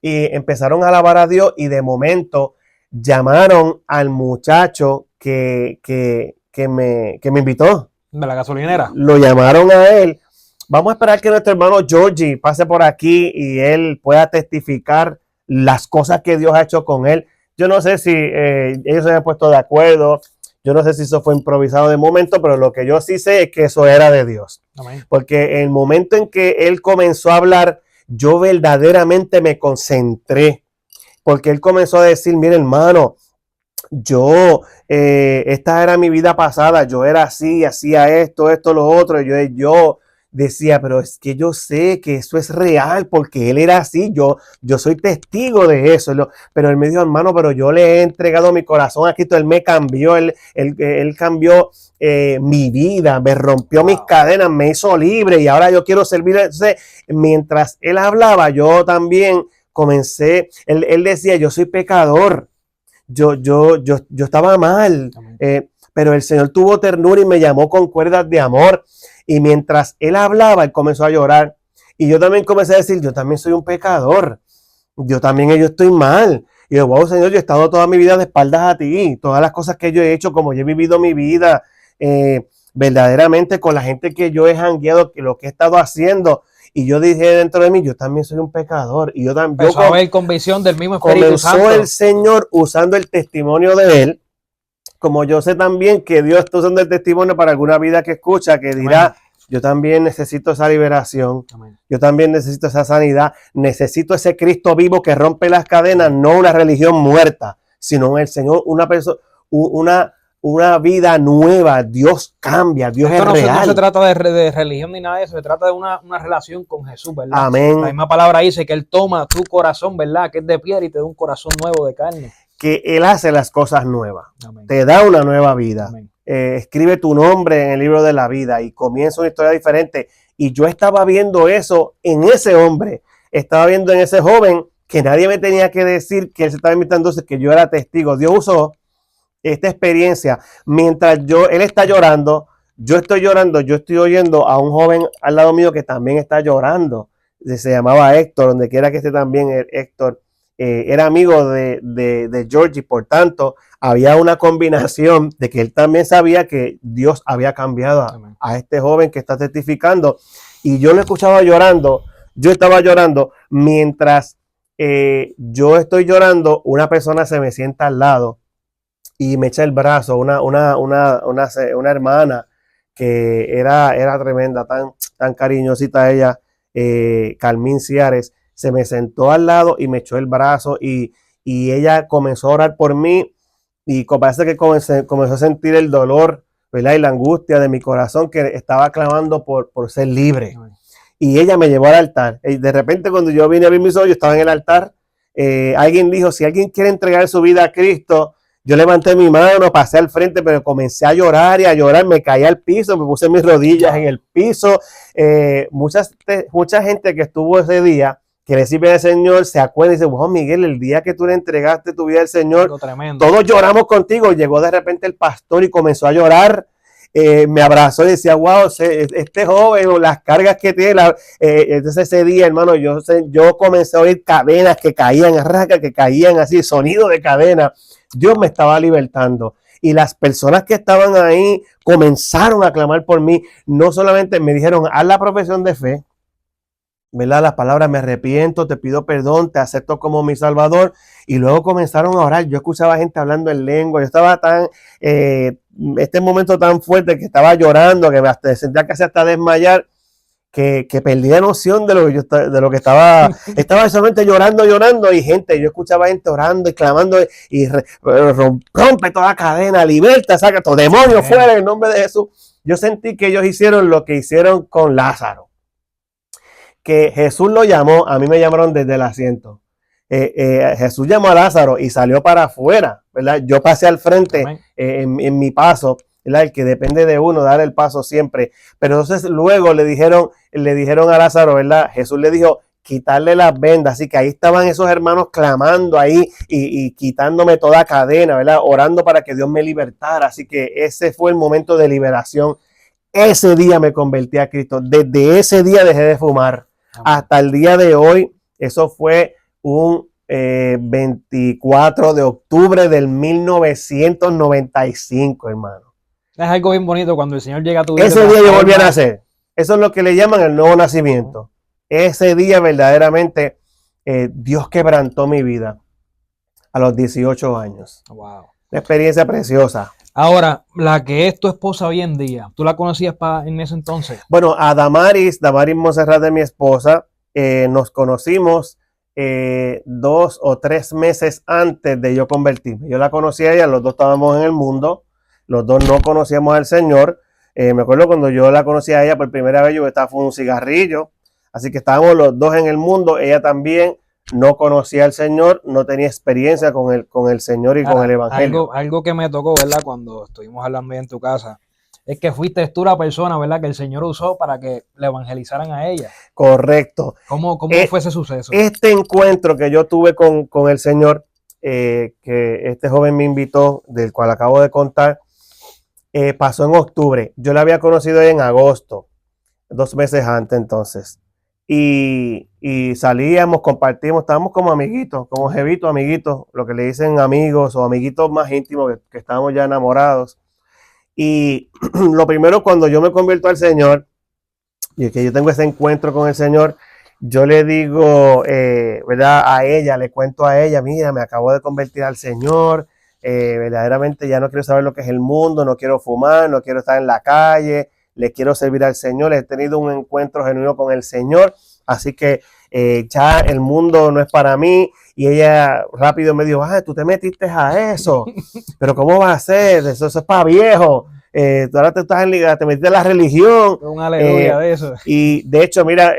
Y empezaron a alabar a Dios y de momento llamaron al muchacho que me invitó. De la gasolinera. Lo llamaron a él. Vamos a esperar que nuestro hermano Georgie pase por aquí y él pueda testificar las cosas que Dios ha hecho con él. Yo no sé si ellos se habían puesto de acuerdo. Yo no sé si eso fue improvisado de momento, pero lo que yo sí sé es que eso era de Dios. Amén. Porque en el momento en que él comenzó a hablar, yo verdaderamente me concentré. Porque él comenzó a decir, mire hermano, yo, esta era mi vida pasada, yo era así, hacía esto, lo otro. Yo decía, pero es que yo sé que eso es real porque él era así, yo soy testigo de eso. Pero él me dijo, hermano, pero yo le he entregado mi corazón a Cristo, él me cambió, él cambió mi vida, me rompió mis cadenas, me hizo libre y ahora yo quiero servir. Entonces, mientras él hablaba, yo también comencé, él decía, yo soy pecador, yo estaba mal, pero el Señor tuvo ternura y me llamó con cuerdas de amor. Y mientras él hablaba, él comenzó a llorar. Y yo también comencé a decir, yo también soy un pecador. Yo estoy mal. Y yo, wow, Señor, yo he estado toda mi vida de espaldas a ti. Todas las cosas que yo he hecho, como yo he vivido mi vida, verdaderamente con la gente que yo he jangueado, lo que he estado haciendo. Y yo dije dentro de mí, yo también soy un pecador. Y yo también. Empezó a haber convicción del mismo Espíritu Santo. Comenzó el Señor usando el testimonio de él. Como yo sé también que Dios está usando el testimonio para alguna vida que escucha, que dirá, amén, yo también necesito esa liberación, amén, yo también necesito esa sanidad, necesito ese Cristo vivo que rompe las cadenas, no una religión muerta, sino el Señor, una persona, una vida nueva. Dios cambia, Dios es real. No se trata de religión ni nada de eso, se trata de una relación con Jesús, ¿verdad? Amén. La misma palabra dice que Él toma tu corazón, ¿verdad? Que es de piedra y te da un corazón nuevo de carne. Que Él hace las cosas nuevas. Amén. Te da una nueva vida. Escribe tu nombre en el libro de la vida y comienza una historia diferente. Y yo estaba viendo eso en ese hombre. Estaba viendo en ese joven que nadie me tenía que decir que él se estaba invitando, que yo era testigo. Dios usó esta experiencia. Mientras él está llorando, yo estoy llorando, yo estoy oyendo a un joven al lado mío que también está llorando. Se llamaba Héctor, donde quiera que esté también Héctor. Era amigo de Georgie, por tanto, había una combinación de que él también sabía que Dios había cambiado a este joven que está testificando. Y yo lo escuchaba llorando, yo estaba llorando, mientras yo estoy llorando, una persona se me sienta al lado y me echa el brazo, una hermana que era tremenda, tan cariñosita ella, Carmín Ciares, se me sentó al lado y me echó el brazo y ella comenzó a orar por mí y parece que comenzó a sentir el dolor, ¿verdad? Y la angustia de mi corazón que estaba clamando por ser libre. Y ella me llevó al altar. Y de repente cuando yo vine a abrir mis ojos, yo estaba en el altar. Alguien dijo, si alguien quiere entregar su vida a Cristo, yo levanté mi mano, pasé al frente, pero comencé a llorar y a llorar, me caí al piso, me puse mis rodillas en el piso. Mucha gente que estuvo ese día, que recibe al Señor, se acuerda y dice, wow, Miguel, el día que tú le entregaste tu vida al Señor, todos lloramos contigo. Llegó de repente el pastor y comenzó a llorar. Me abrazó y decía, wow, este joven, las cargas que tiene. Entonces ese día, hermano, yo comencé a oír cadenas que caían, racas que caían así, sonido de cadena. Dios me estaba libertando. Y las personas que estaban ahí comenzaron a clamar por mí. No solamente me dijeron, haz la profesión de fe, ¿verdad? Las palabras, me arrepiento, te pido perdón, te acepto como mi salvador. Y luego comenzaron a orar. Yo escuchaba gente hablando en lengua. Yo estaba este momento tan fuerte que estaba llorando, que me sentía casi hasta desmayar, que perdí la noción de lo que estaba solamente llorando, y yo escuchaba gente orando y clamando y rompe toda cadena, liberta, saca todo demonio fuera en el nombre de Jesús. Yo sentí que ellos hicieron lo que hicieron con Lázaro, que Jesús lo llamó, a mí me llamaron desde el asiento. Jesús llamó a Lázaro y salió para afuera, ¿verdad? Yo pasé al frente en mi paso, ¿verdad? El que depende de uno, dar el paso siempre. Pero entonces luego le dijeron a Lázaro, ¿verdad? Jesús le dijo, quitarle las vendas. Así que ahí estaban esos hermanos clamando ahí y quitándome toda cadena, ¿verdad? Orando para que Dios me libertara. Así que ese fue el momento de liberación. Ese día me convertí a Cristo. Desde ese día dejé de fumar. Hasta el día de hoy, eso fue un 24 de octubre del 1995, hermano. Es algo bien bonito cuando el Señor llega a tu vida. Ese día yo volví a nacer. Eso es lo que le llaman el nuevo nacimiento. Ese día verdaderamente Dios quebrantó mi vida a los 18 años. Wow. Una experiencia preciosa. Ahora, la que es tu esposa hoy en día, ¿tú la conocías en ese entonces? Bueno, a Damaris Monserrat de mi esposa, nos conocimos 2 o 3 meses antes de yo convertirme. Yo la conocí a ella, los dos estábamos en el mundo, los dos no conocíamos al Señor. Me acuerdo cuando yo la conocí a ella por primera vez, yo estaba fumando un cigarrillo, así que estábamos los dos en el mundo, ella también. No conocía al Señor, no tenía experiencia con el Señor y con el Evangelio. Algo que me tocó, ¿verdad? Cuando estuvimos hablando en tu casa, es que fuiste tú la persona, ¿verdad? Que el Señor usó para que le evangelizaran a ella. Correcto. ¿Cómo fue ese suceso? Este encuentro que yo tuve con el Señor, que este joven me invitó, del cual acabo de contar, pasó en octubre. Yo la había conocido en agosto, 2 meses antes entonces. Y salíamos, compartimos, estábamos como amiguitos, como jevitos, amiguitos, lo que le dicen amigos o amiguitos más íntimos que estábamos ya enamorados. Y lo primero, cuando yo me convierto al Señor, y que yo tengo ese encuentro con el Señor, yo le digo, ¿verdad? A ella, le cuento a ella, mira, me acabo de convertir al Señor, verdaderamente ya no quiero saber lo que es el mundo, no quiero fumar, no quiero estar en la calle, le quiero servir al Señor, he tenido un encuentro genuino con el Señor, así que ya el mundo no es para mí. Y ella rápido me dijo, tú te metiste a eso, pero ¿cómo va a ser? Eso es para viejo. Tú ahora te metiste en la religión. Un aleluya de eso. Y de hecho, mira,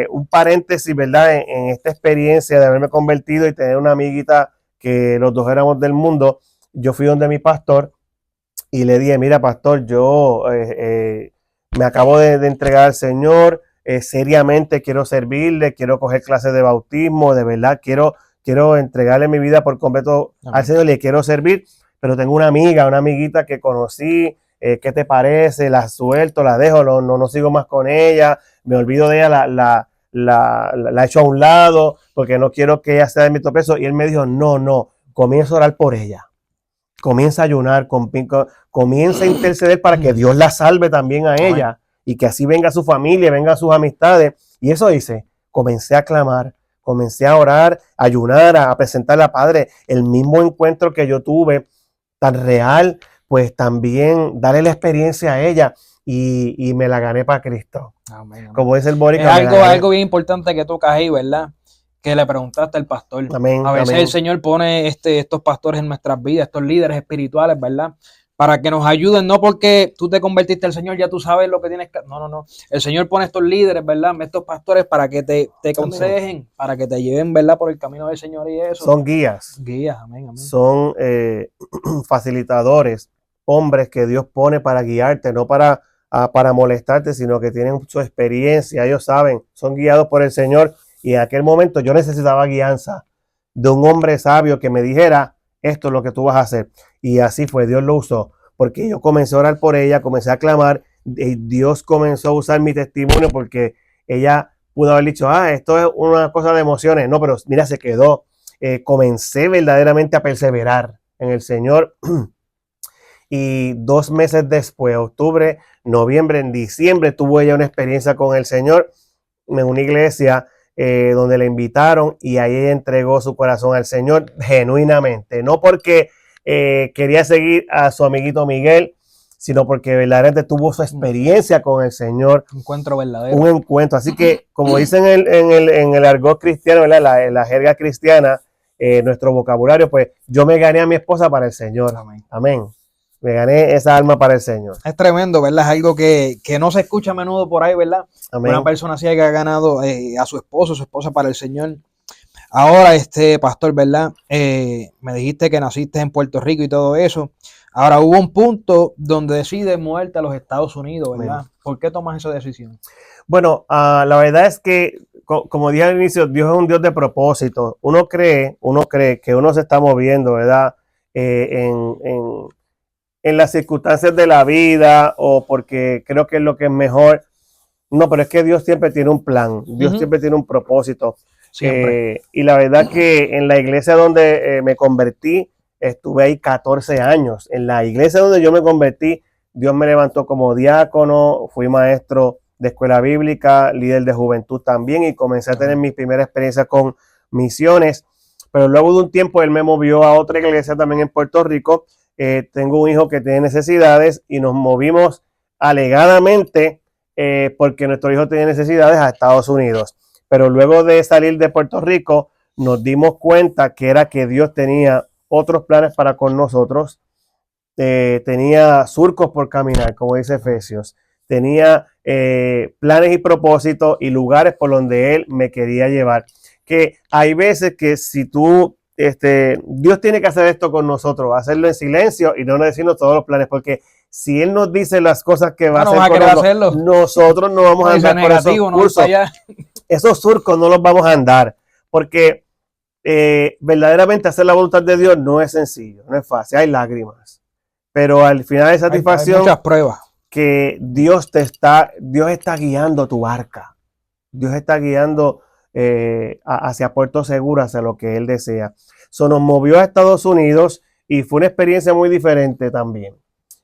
un paréntesis, ¿verdad? En esta experiencia de haberme convertido y tener una amiguita que los dos éramos del mundo, yo fui donde mi pastor y le dije, mira, pastor, yo me acabo de entregar al Señor, seriamente quiero servirle, quiero coger clases de bautismo, de verdad, quiero entregarle mi vida por completo al Señor, le quiero servir, pero tengo una amiguita que conocí, ¿qué te parece? La suelto, la dejo, no sigo más con ella, me olvido de ella, la echo a un lado, porque no quiero que ella sea de mi tropiezo. Y él me dijo, no, comienza a orar por ella. Comienza a ayunar, comienza a interceder para que Dios la salve también a ella y que así venga su familia, venga sus amistades. Y eso hice, comencé a clamar, comencé a orar, a ayunar, a presentarle a Padre el mismo encuentro que yo tuve tan real, pues también darle la experiencia a ella y me la gané para Cristo. Amén, amén. Como dice el Es Borica, me la gané. algo bien importante que tocas ahí, ¿verdad? Que le preguntaste al pastor. Amén, A veces amén. el Señor pone estos pastores en nuestras vidas, estos líderes espirituales, ¿verdad? Para que nos ayuden, no porque tú te convertiste al Señor, ya tú sabes lo que tienes que... No, no, no. El Señor pone estos líderes, ¿verdad? Estos pastores para que te aconsejen, para que te lleven, ¿verdad? Por el camino del Señor y eso. Son guías. Guías, amén, amén. Son facilitadores, hombres que Dios pone para guiarte, no para molestarte, sino que tienen su experiencia, ellos saben, son guiados por el Señor. Y en aquel momento yo necesitaba guianza de un hombre sabio que me dijera, esto es lo que tú vas a hacer. Y así fue, Dios lo usó, porque yo comencé a orar por ella, comencé a clamar, y Dios comenzó a usar mi testimonio porque ella pudo haber dicho, esto es una cosa de emociones. No, pero mira, se quedó. Comencé verdaderamente a perseverar en el Señor. Y 2 meses después, octubre, noviembre, en diciembre, tuvo ella una experiencia con el Señor en una iglesia donde le invitaron y ahí ella entregó su corazón al Señor genuinamente. No porque quería seguir a su amiguito Miguel, sino porque verdaderamente tuvo su experiencia con el Señor. Un encuentro verdadero. Un encuentro. Así que, como dicen en el argot cristiano, ¿verdad? La jerga cristiana, nuestro vocabulario, pues yo me gané a mi esposa para el Señor. Amén. Amén. Me gané esa alma para el Señor. Es tremendo, ¿verdad? Es algo que no se escucha a menudo por ahí, ¿verdad? Amén. Una persona así que ha ganado a su esposa para el Señor. Ahora, pastor, ¿verdad? Me dijiste que naciste en Puerto Rico y todo eso. Ahora, hubo un punto donde decides moverte a los Estados Unidos, ¿verdad? Amén. ¿Por qué tomas esa decisión? Bueno, la verdad es que, como dije al inicio, Dios es un Dios de propósito. Uno cree que uno se está moviendo, ¿verdad? En las circunstancias de la vida o porque creo que es lo que es mejor. No, pero es que Dios siempre tiene un plan, Dios siempre tiene un propósito. Y la verdad que en la iglesia donde me convertí, estuve ahí 14 años. En la iglesia donde yo me convertí, Dios me levantó como diácono, fui maestro de escuela bíblica, líder de juventud también y comencé a tener mis primeras experiencias con misiones. Pero luego de un tiempo él me movió a otra iglesia también en Puerto Rico. Tengo un hijo que tiene necesidades y nos movimos alegadamente porque nuestro hijo tenía necesidades a Estados Unidos. Pero luego de salir de Puerto Rico nos dimos cuenta que era que Dios tenía otros planes para con nosotros. Tenía surcos por caminar, como dice Efesios. Tenía planes y propósitos y lugares por donde Él me quería llevar. Que hay veces que si tú, Dios tiene que hacer esto con nosotros, hacerlo en silencio y no decirnos todos los planes, porque si Él nos dice las cosas que va a hacer con nosotros no vamos a andar por esos cursos. Esos surcos no los vamos a andar, porque verdaderamente hacer la voluntad de Dios no es sencillo, no es fácil, hay lágrimas, pero al final hay satisfacción, hay muchas pruebas, que Dios está guiando tu barca, Dios está guiando hacia Puerto Seguro, hacia lo que Él desea. Nos movió a Estados Unidos y fue una experiencia muy diferente también,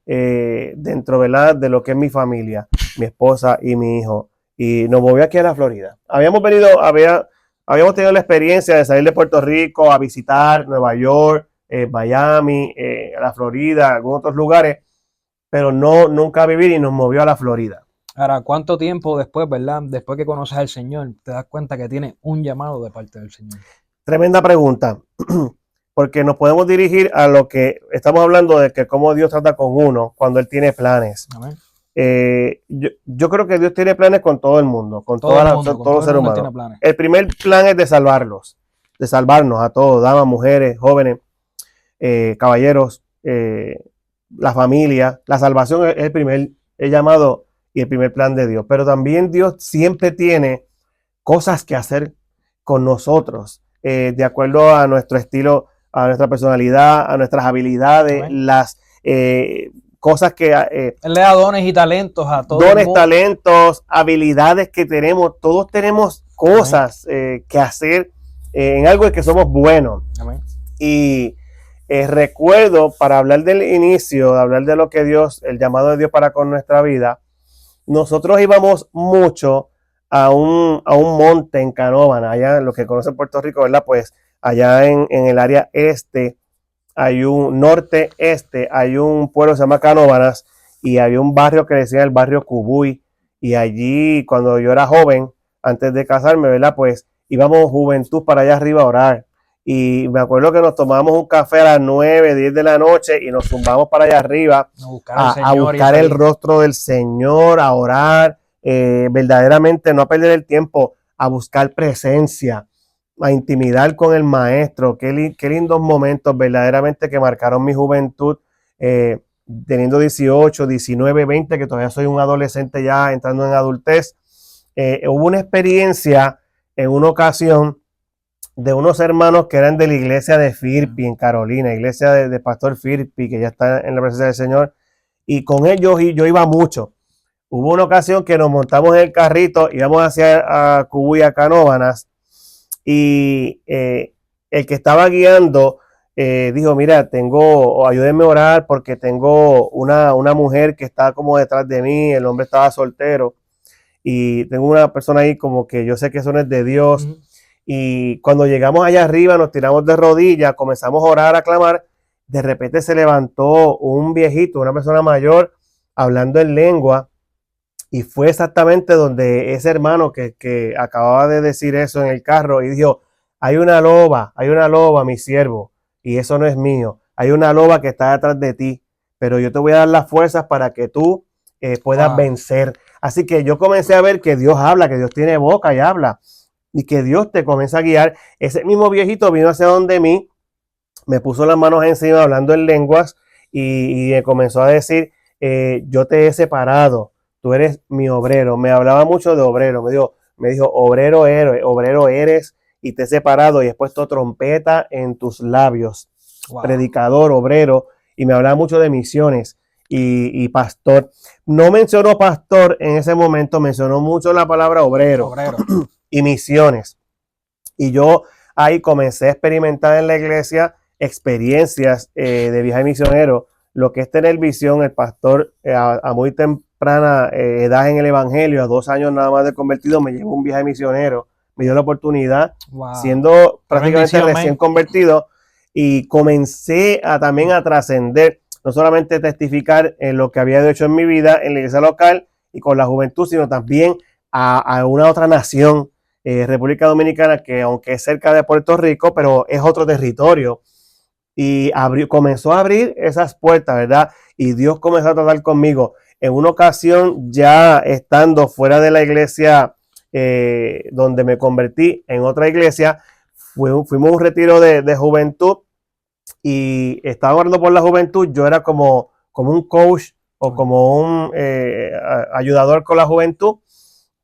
dentro, ¿verdad?, de lo que es mi familia, mi esposa y mi hijo. Y nos movió aquí a la Florida. Habíamos tenido la experiencia de salir de Puerto Rico a visitar Nueva York, Miami, la Florida, algunos otros lugares, pero nunca a vivir, y nos movió a la Florida. Ahora, ¿cuánto tiempo después, verdad? Después que conoces al Señor, te das cuenta que tiene un llamado de parte del Señor. Tremenda pregunta, porque nos podemos dirigir a lo que estamos hablando de que cómo Dios trata con uno cuando Él tiene planes. Amén. Yo creo que Dios tiene planes con todo el mundo, con todos los seres humanos. El primer plan es de salvarnos a todos, damas, mujeres, jóvenes, caballeros, la familia. La salvación es el llamado y el primer plan de Dios. Pero también Dios siempre tiene cosas que hacer con nosotros, de acuerdo a nuestro estilo, a nuestra personalidad, a nuestras habilidades, amén, las cosas que Él le da dones y talentos a todos. Dones, talentos, habilidades que tenemos. Todos tenemos cosas que hacer en algo en que somos buenos. Amén. Y recuerdo, para hablar del inicio, hablar de lo que Dios, el llamado de Dios para con nuestra vida, nosotros íbamos mucho a un monte en Canóvana, allá en lo que conocen Puerto Rico, ¿verdad? Pues allá en el área este hay un norte-este, hay un pueblo que se llama Canóvanas y había un barrio que decía el barrio Cubuy. Y allí, cuando yo era joven, antes de casarme, ¿verdad? Pues íbamos juventud para allá arriba a orar. Y me acuerdo que nos tomamos un café a las 9, 10 de la noche y nos zumbamos para allá arriba A buscar al a Señor y buscar el feliz. rostro del Señor, a orar, verdaderamente no a perder el tiempo, a buscar presencia, a intimidar con el maestro. Qué lindos momentos verdaderamente que marcaron mi juventud, teniendo 18, 19, 20, que todavía soy un adolescente ya entrando en adultez. Hubo una experiencia en una ocasión de unos hermanos que eran de la iglesia de Firpi en Carolina, iglesia de Pastor Firpi, que ya está en la presencia del Señor, y con ellos yo iba mucho. Hubo una ocasión que nos montamos en el carrito, íbamos hacia Cubuy, a Canóvanas, y el que estaba guiando dijo, mira, ayúdenme a orar porque tengo una mujer que está como detrás de mí, el hombre estaba soltero, y tengo una persona ahí como que yo sé que eso no es de Dios. Y cuando llegamos allá arriba, nos tiramos de rodillas, comenzamos a orar, a clamar. De repente se levantó un viejito, una persona mayor, hablando en lengua. Y fue exactamente donde ese hermano que acababa de decir eso en el carro y dijo, hay una loba, mi siervo, y eso no es mío. Hay una loba que está detrás de ti, pero yo te voy a dar las fuerzas para que tú puedas vencer. Así que yo comencé a ver que Dios habla, que Dios tiene boca y habla, y que Dios te comienza a guiar. Ese mismo viejito vino hacia donde mí, me puso las manos encima hablando en lenguas y me comenzó a decir, yo te he separado, tú eres mi obrero. Me hablaba mucho de obrero, me dijo obrero eres y te he separado y he puesto trompeta en tus labios. Wow. Predicador, obrero, y me hablaba mucho de misiones y pastor. No mencionó pastor en ese momento, mencionó mucho la palabra obrero. Y misiones. Y yo ahí comencé a experimentar en la iglesia experiencias de viaje misionero, lo que es tener visión. El pastor a muy temprana edad en el evangelio, a 2 años nada más de convertido, me llevó un viaje misionero, me dio la oportunidad, siendo prácticamente recién convertido, y comencé también a trascender, no solamente testificar en lo que había hecho en mi vida en la iglesia local y con la juventud, sino también a una otra nación, República Dominicana, que aunque es cerca de Puerto Rico, pero es otro territorio. Y comenzó a abrir esas puertas, ¿verdad? Y Dios comenzó a tratar conmigo. En una ocasión, ya estando fuera de la iglesia donde me convertí, en otra iglesia, fuimos a un retiro de juventud y estaba orando por la juventud. Yo era como un coach o como un ayudador con la juventud,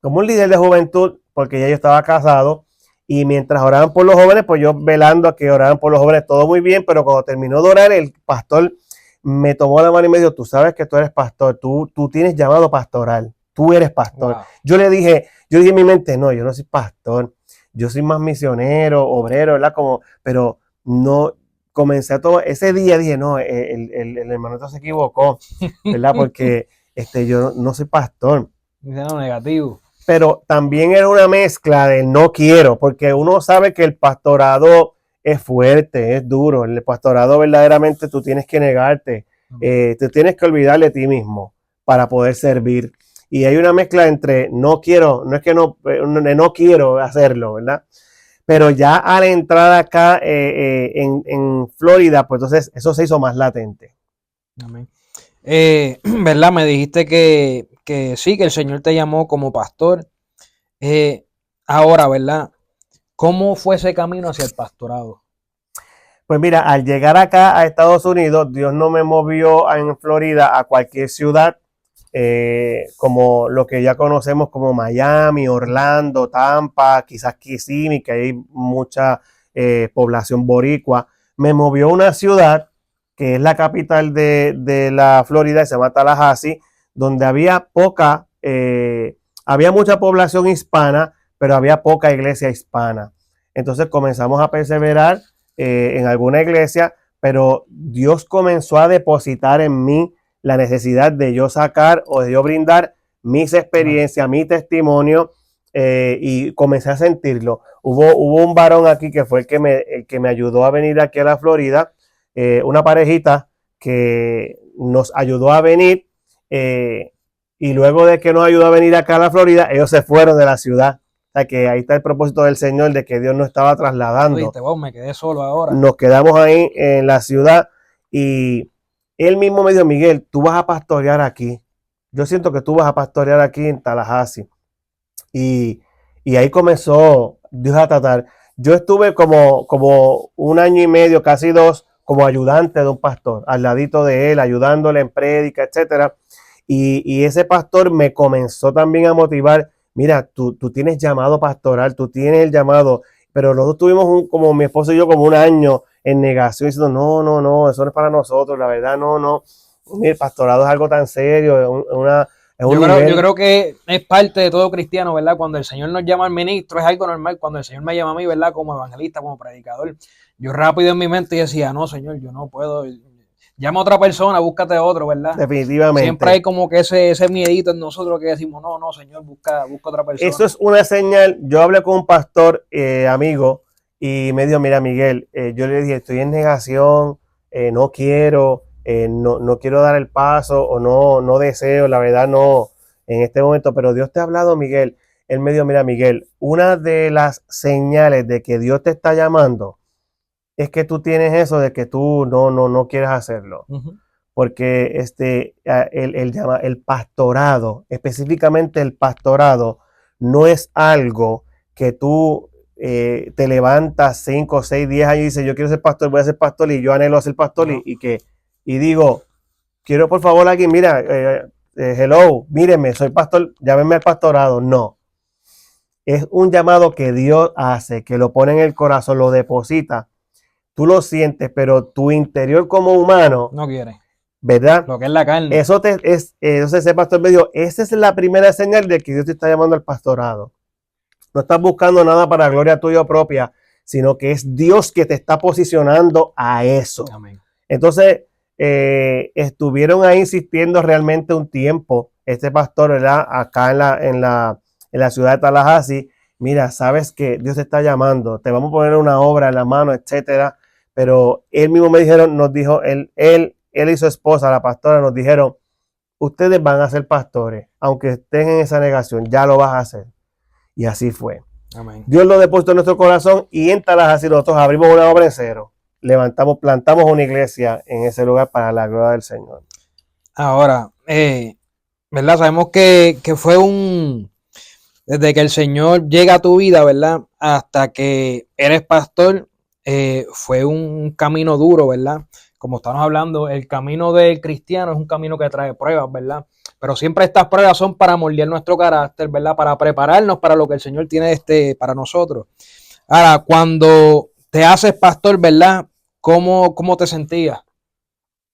como un líder de juventud, porque ya yo estaba casado, y mientras oraban por los jóvenes, pues yo velando a que oraban por los jóvenes, todo muy bien, pero cuando terminó de orar, el pastor me tomó la mano y me dijo, tú sabes que tú eres pastor, tú tienes llamado pastoral, tú eres pastor. Wow. Yo dije en mi mente, no, yo no soy pastor, yo soy más misionero, obrero, ¿verdad? Pero no, comencé a todo, ese día dije, no, el hermano se equivocó, ¿verdad? Porque yo no soy pastor. No, negativo. Pero también era una mezcla del no quiero, porque uno sabe que el pastorado es fuerte, es duro. El pastorado verdaderamente tú tienes que negarte, tú tienes que olvidar de ti mismo para poder servir. Y hay una mezcla entre no quiero, no es que no quiero hacerlo, ¿verdad? Pero ya al entrar acá en Florida, pues entonces eso se hizo más latente. Amén. ¿Verdad? Me dijiste que sí, que el Señor te llamó como pastor. Ahora, ¿verdad? ¿Cómo fue ese camino hacia el pastorado? Pues mira, al llegar acá a Estados Unidos, Dios no me movió en Florida a cualquier ciudad, como lo que ya conocemos como Miami, Orlando, Tampa, quizás Kissimmee, que hay mucha población boricua. Me movió a una ciudad que es la capital de la Florida, se llama Tallahassee, donde había mucha población hispana, pero había poca iglesia hispana. Entonces comenzamos a perseverar en alguna iglesia, pero Dios comenzó a depositar en mí la necesidad de yo sacar o de yo brindar mis experiencias, mi testimonio, y comencé a sentirlo. Hubo un varón aquí que fue el que me ayudó a venir aquí a la Florida, una parejita que nos ayudó a venir, y luego de que nos ayudó a venir acá a la Florida, ellos se fueron de la ciudad. O sea que ahí está el propósito del Señor, de que Dios nos estaba trasladando. Dijiste, wow, me quedé solo ahora. Nos quedamos ahí en la ciudad y él mismo me dijo, Miguel, tú vas a pastorear aquí. Yo siento que tú vas a pastorear aquí en Tallahassee. Y ahí comenzó Dios a tratar. Yo estuve como 1 año y medio, casi 2, como ayudante de un pastor, al ladito de él, ayudándole en prédica, etcétera. Y ese pastor me comenzó también a motivar. Mira, tú tienes llamado pastoral, tú tienes el llamado. Pero nosotros tuvimos, como mi esposo y yo, como 1 año en negación, diciendo, no, eso no es para nosotros, la verdad, no. El pastorado es algo tan serio, Yo creo que es parte de todo cristiano, ¿verdad? Cuando el Señor nos llama al ministro, es algo normal. Cuando el Señor me llama a mí, ¿verdad? Como evangelista, como predicador, yo rápido en mi mente decía, no, Señor, yo no puedo. Llama a otra persona, búscate otro, ¿verdad? Definitivamente. Siempre hay como que ese miedito en nosotros que decimos, no, Señor, busca otra persona. Eso es una señal. Yo hablé con un pastor amigo y me dijo, mira, Miguel, yo le dije, estoy en negación, no quiero, no quiero dar el paso, o no deseo, la verdad no, en este momento, pero Dios te ha hablado, Miguel. Él me dijo, mira, Miguel, una de las señales de que Dios te está llamando es que tú tienes eso de que tú no quieres hacerlo. Porque el pastorado, específicamente el pastorado, no es algo que tú te levantas 5, 6, 10 años y dices, yo quiero ser pastor, voy a ser pastor, y yo anhelo ser pastor, y digo, quiero por favor alguien, mira, hello, míreme, soy pastor, llámeme al pastorado. No. Es un llamado que Dios hace, que lo pone en el corazón, lo deposita. Tú lo sientes, pero tu interior como humano no quiere, ¿verdad? Lo que es la carne. Entonces ese pastor me dijo, esa es la primera señal de que Dios te está llamando al pastorado. No estás buscando nada para gloria tuya propia, sino que es Dios que te está posicionando a eso. Amén. Entonces, estuvieron ahí insistiendo realmente un tiempo. Este pastor, ¿verdad? Acá en la ciudad de Tallahassee, mira, sabes que Dios te está llamando, te vamos a poner una obra en la mano, etcétera. Pero él mismo nos dijo, él y su esposa, la pastora, nos dijeron, ustedes van a ser pastores, aunque estén en esa negación, ya lo vas a hacer. Y así fue. Amén. Dios lo depositó en nuestro corazón, y en Tallahassee nosotros abrimos una obra en cero. Plantamos una iglesia en ese lugar para la gloria del Señor. Ahora, ¿verdad? Sabemos que fue desde que el Señor llega a tu vida, ¿verdad? Hasta que eres pastor, fue un camino duro, ¿verdad? Como estamos hablando, el camino del cristiano es un camino que trae pruebas, ¿verdad? Pero siempre estas pruebas son para moldear nuestro carácter, ¿verdad? Para prepararnos para lo que el Señor tiene para nosotros. Ahora, cuando te haces pastor, ¿verdad? ¿Cómo te sentías?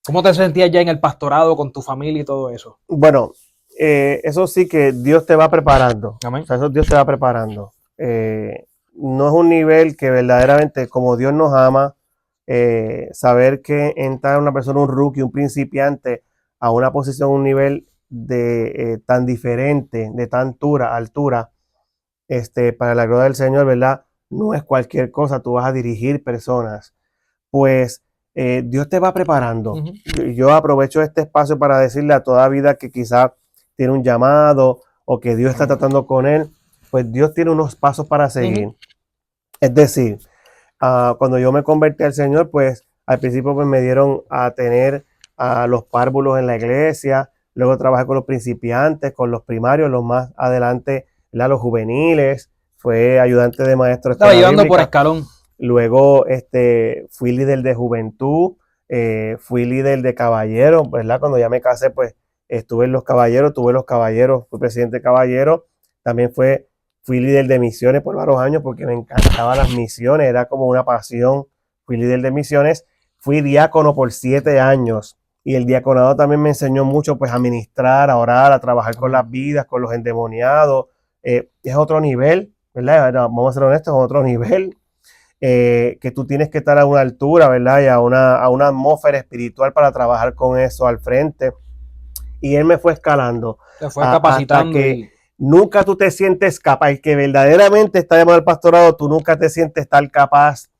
¿Cómo te sentías ya en el pastorado con tu familia y todo eso? Bueno, eso sí que Dios te va preparando. Amén. O sea, eso Dios te va preparando. No es un nivel que verdaderamente, como Dios nos ama, saber que entrar una persona, un rookie, un principiante, a una posición, un nivel de tan diferente, de tan altura, para la gloria del Señor, ¿verdad? No es cualquier cosa, tú vas a dirigir personas. Pues Dios te va preparando. Yo aprovecho este espacio para decirle a toda vida que quizá tiene un llamado o que Dios está tratando con él, pues Dios tiene unos pasos para seguir. Es decir, cuando yo me convertí al Señor, pues al principio pues, me dieron a tener a los párvulos en la iglesia, luego trabajé con los principiantes, con los primarios, los más adelante, ¿verdad? Los juveniles, fue ayudante de maestro. Estaba llevando por escalón. Luego fui líder de juventud, fui líder de caballeros, ¿verdad? Cuando ya me casé, pues estuve en los caballeros, fui presidente de caballeros, también fui líder de misiones por varios años porque me encantaban las misiones, era como una pasión. Fui líder de misiones, fui diácono por 7 años y el diaconado también me enseñó mucho pues a ministrar, a orar, a trabajar con las vidas, con los endemoniados. Es otro nivel, ¿verdad? Vamos a ser honestos, es otro nivel. Que tú tienes que estar a una altura, ¿verdad? Y a una atmósfera espiritual para trabajar con eso al frente. Y él me fue escalando. Te fue capacitando. Hasta que nunca tú te sientes capaz, que verdaderamente está llamado al pastorado, tú nunca te sientes tal capaz,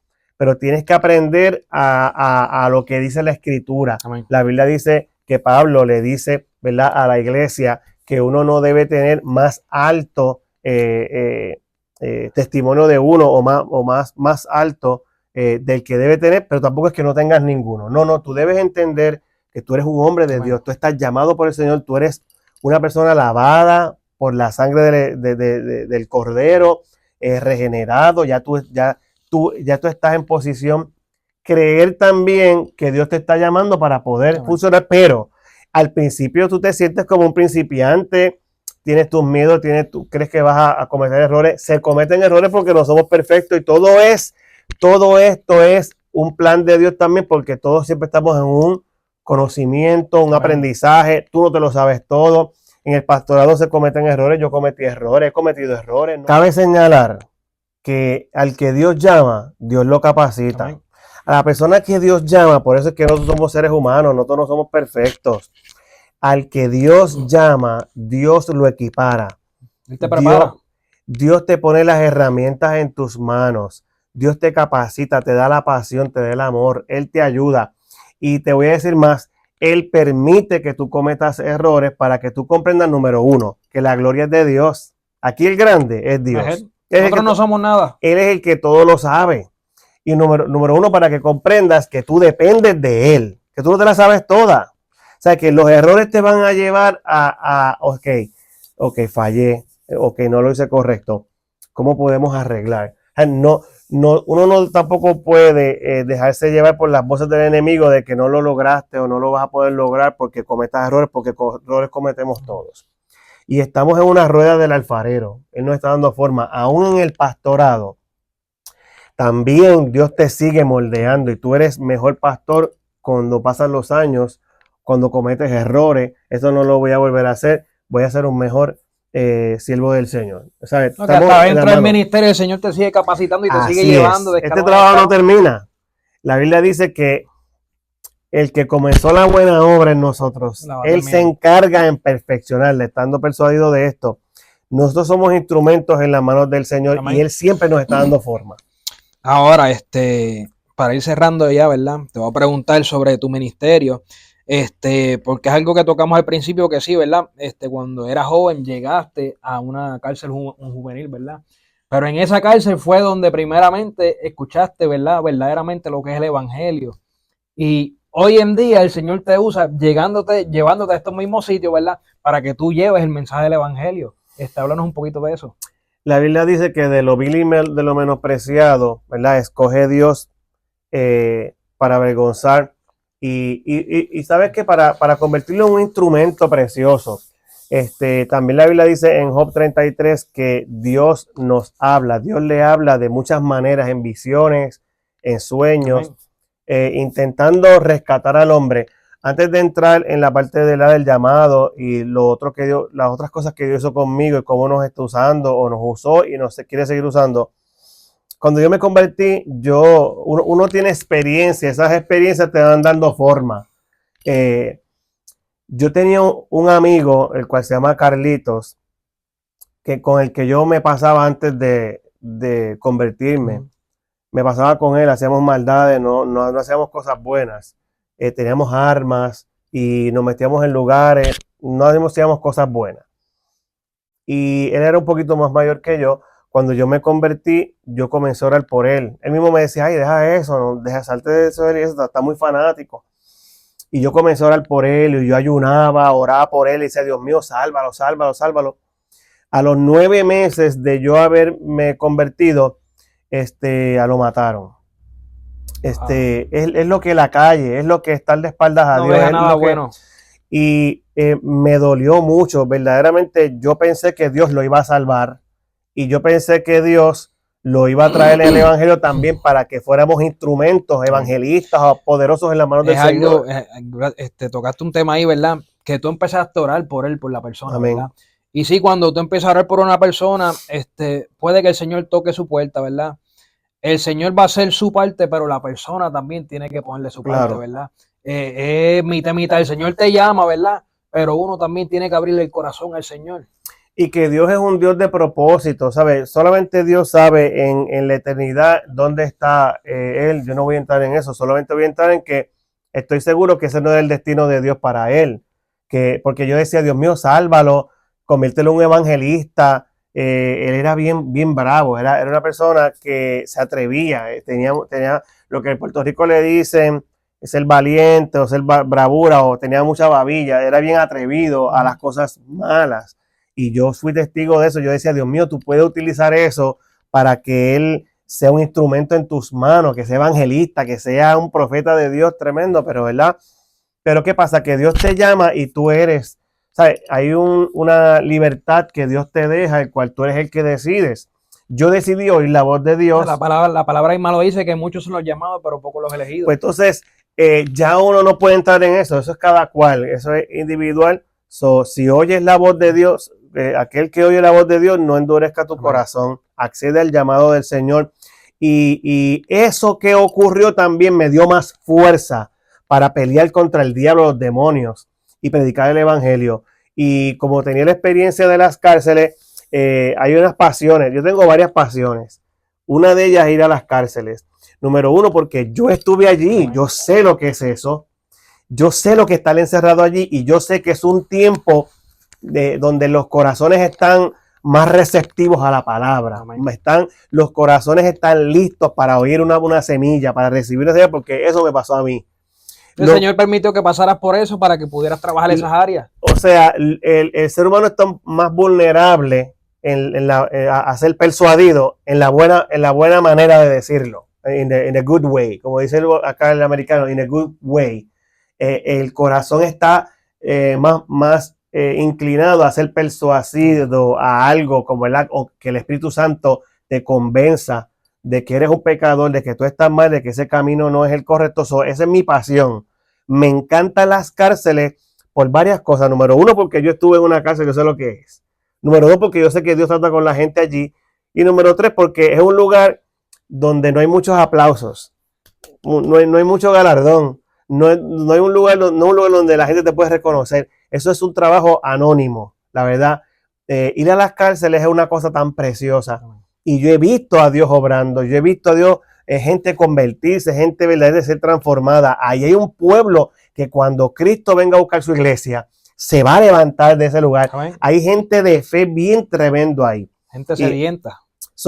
pero tienes que aprender a lo que dice la Escritura. Amén. La Biblia dice que Pablo le dice, ¿verdad?, a la iglesia que uno no debe tener más alto testimonio de uno o más alto del que debe tener, pero tampoco es que no tengas ninguno. No, tú debes entender que tú eres un hombre de Amén. Dios, tú estás llamado por el Señor, tú eres una persona lavada por la sangre del Cordero, regenerado, ya tú estás en posición. Creer también que Dios te está llamando para poder Amén. funcionar, pero al principio tú te sientes como un principiante, tienes tus miedos, tú crees que vas a cometer errores. Se cometen errores porque no somos perfectos y todo esto es un plan de Dios también, porque todos siempre estamos en un conocimiento, un aprendizaje. Tú no te lo sabes todo. En el pastorado se cometen errores, yo cometí errores, he cometido errores, ¿no? Cabe señalar que al que Dios llama, Dios lo capacita. Amén. A la persona que Dios llama, por eso es que nosotros somos seres humanos, nosotros no somos perfectos. Al que Dios llama, Dios lo equipara. Él te prepara. Dios te pone las herramientas en tus manos. Dios te capacita, te da la pasión, te da el amor. Él te ayuda. Y te voy a decir más, Él permite que tú cometas errores para que tú comprendas, número uno, que la gloria es de Dios. Aquí el grande es Dios. Nosotros no somos nada. Él es el que todo lo sabe. Y número uno, para que comprendas que tú dependes de Él, que tú no te la sabes toda. O sea, que los errores te van a llevar ok, fallé, ok, no lo hice correcto. ¿Cómo podemos arreglar? O sea, uno no tampoco puede dejarse llevar por las voces del enemigo de que no lo lograste o no lo vas a poder lograr porque cometas errores, porque errores cometemos todos. Y estamos en una rueda del alfarero. Él nos está dando forma, aún en el pastorado. También Dios te sigue moldeando y tú eres mejor pastor cuando pasan los años, cuando cometes errores. Eso no lo voy a volver a hacer. Voy a ser un mejor siervo del Señor. ¿Sabes? No, que hasta dentro del ministerio el Señor te sigue capacitando y te sigue llevando. Este trabajo no termina. La Biblia dice que el que comenzó la buena obra en nosotros, Él se encarga en perfeccionarla, estando persuadido de esto. Nosotros somos instrumentos en las manos del Señor. Amén. Y Él siempre nos está dando forma. Ahora, para ir cerrando ya, ¿verdad? Te voy a preguntar sobre tu ministerio, porque es algo que tocamos al principio que sí, ¿verdad? Cuando eras joven llegaste a una cárcel juvenil, ¿verdad? Pero en esa cárcel fue donde primeramente escuchaste, ¿verdad? Verdaderamente lo que es el evangelio. Y hoy en día el Señor te usa llevándote a estos mismos sitios, ¿verdad? Para que tú lleves el mensaje del evangelio. Háblanos un poquito de eso. La Biblia dice que de lo vil y de lo menospreciado, ¿verdad? Escoge Dios para avergonzar y sabes que para convertirlo en un instrumento precioso. También la Biblia dice en Job 33 que Dios nos habla, Dios le habla de muchas maneras, en visiones, en sueños, intentando rescatar al hombre. Antes de entrar en la parte del llamado y lo otro que Dios, las otras cosas que Dios hizo conmigo y cómo nos está usando o nos usó y nos quiere seguir usando. Cuando yo me convertí, uno tiene experiencia, esas experiencias te van dando forma. Yo tenía un amigo, el cual se llama Carlitos, con el que yo me pasaba antes de convertirme. Me pasaba con él, hacíamos maldades, no hacíamos cosas buenas. Teníamos armas y nos metíamos en lugares, no hacíamos cosas buenas. Y él era un poquito más mayor que yo. Cuando yo me convertí, yo comencé a orar por él. Él mismo me decía, ay, deja eso, no, deja salte de eso, está muy fanático. Y yo comencé a orar por él, y yo ayunaba, oraba por él, y decía, Dios mío, sálvalo, sálvalo, sálvalo. A los 9 meses de yo haberme convertido, lo mataron. Es lo que la calle, es lo que estar de espaldas a no Dios. No nada bueno. Y me dolió mucho, verdaderamente yo pensé que Dios lo iba a salvar y yo pensé que Dios lo iba a traer en el evangelio también para que fuéramos instrumentos evangelistas o poderosos en las manos del Señor. Tocaste un tema ahí, ¿verdad? Que tú empezaste a orar por él, por la persona, Amén. ¿verdad? Y sí, cuando tú empiezas a orar por una persona, puede que el Señor toque su puerta, ¿verdad? El Señor va a hacer su parte, pero la persona también tiene que ponerle su parte, ¿verdad? Mitad. El Señor te llama, ¿verdad? Pero uno también tiene que abrirle el corazón al Señor. Y que Dios es un Dios de propósito, ¿sabes? Solamente Dios sabe en la eternidad dónde está Él. Yo no voy a entrar en eso, solamente voy a entrar en que estoy seguro que ese no es el destino de Dios para Él. Porque yo decía, Dios mío, sálvalo, conviértelo en un evangelista. Él era bien bravo, era una persona que se atrevía, tenía lo que en Puerto Rico le dicen ser valiente o ser bravura, o tenía mucha babilla, era bien atrevido a las cosas malas. Y yo fui testigo de eso. Yo decía, Dios mío, tú puedes utilizar eso para que Él sea un instrumento en tus manos, que sea evangelista, que sea un profeta de Dios tremendo, pero ¿verdad? Pero ¿qué pasa? Que Dios te llama y tú eres, ¿sabes? Hay una libertad que Dios te deja, el cual tú eres el que decides. Yo decidí oír la voz de Dios. La palabra misma lo dice, que muchos son los llamados, pero pocos los elegidos. Pues entonces, ya uno no puede entrar en eso es cada cual, eso es individual. Si oyes la voz de Dios, aquel que oye la voz de Dios, no endurezca tu corazón, accede al llamado del Señor. Y eso que ocurrió también me dio más fuerza para pelear contra el diablo, los demonios, y predicar el evangelio. Y como tenía la experiencia de las cárceles, hay unas pasiones. Yo tengo varias pasiones. Una de ellas es ir a las cárceles. Número uno, porque yo estuve allí, yo sé lo que es eso. Yo sé lo que está encerrado allí, y yo sé que es un tiempo donde los corazones están más receptivos a la palabra. Los corazones están listos para oír una semilla, para recibir una semilla, porque eso me pasó a mí. El Señor permitió que pasaras por eso para que pudieras trabajar esas áreas. O sea, el ser humano está más vulnerable a ser persuadido en la buena manera de decirlo, in a good way, como dice acá el americano, in a good way. El corazón está más inclinado a ser persuadido a algo, como que el Espíritu Santo te convenza de que eres un pecador, de que tú estás mal, de que ese camino no es el correcto. Esa es mi pasión. Me encantan las cárceles por varias cosas. Número uno, porque yo estuve en una cárcel, yo sé lo que es. Número dos, porque yo sé que Dios trata con la gente allí. Y número tres, porque es un lugar donde no hay muchos aplausos, no hay mucho galardón, no hay un lugar donde la gente te puede reconocer. Eso es un trabajo anónimo, la verdad. Ir a las cárceles es una cosa tan preciosa. Y yo he visto a Dios obrando, yo he visto a Dios, gente convertirse, gente verdadera ser transformada. Ahí hay un pueblo que cuando Cristo venga a buscar su iglesia, se va a levantar de ese lugar. Amén. Hay gente de fe bien tremendo ahí. Gente sedienta.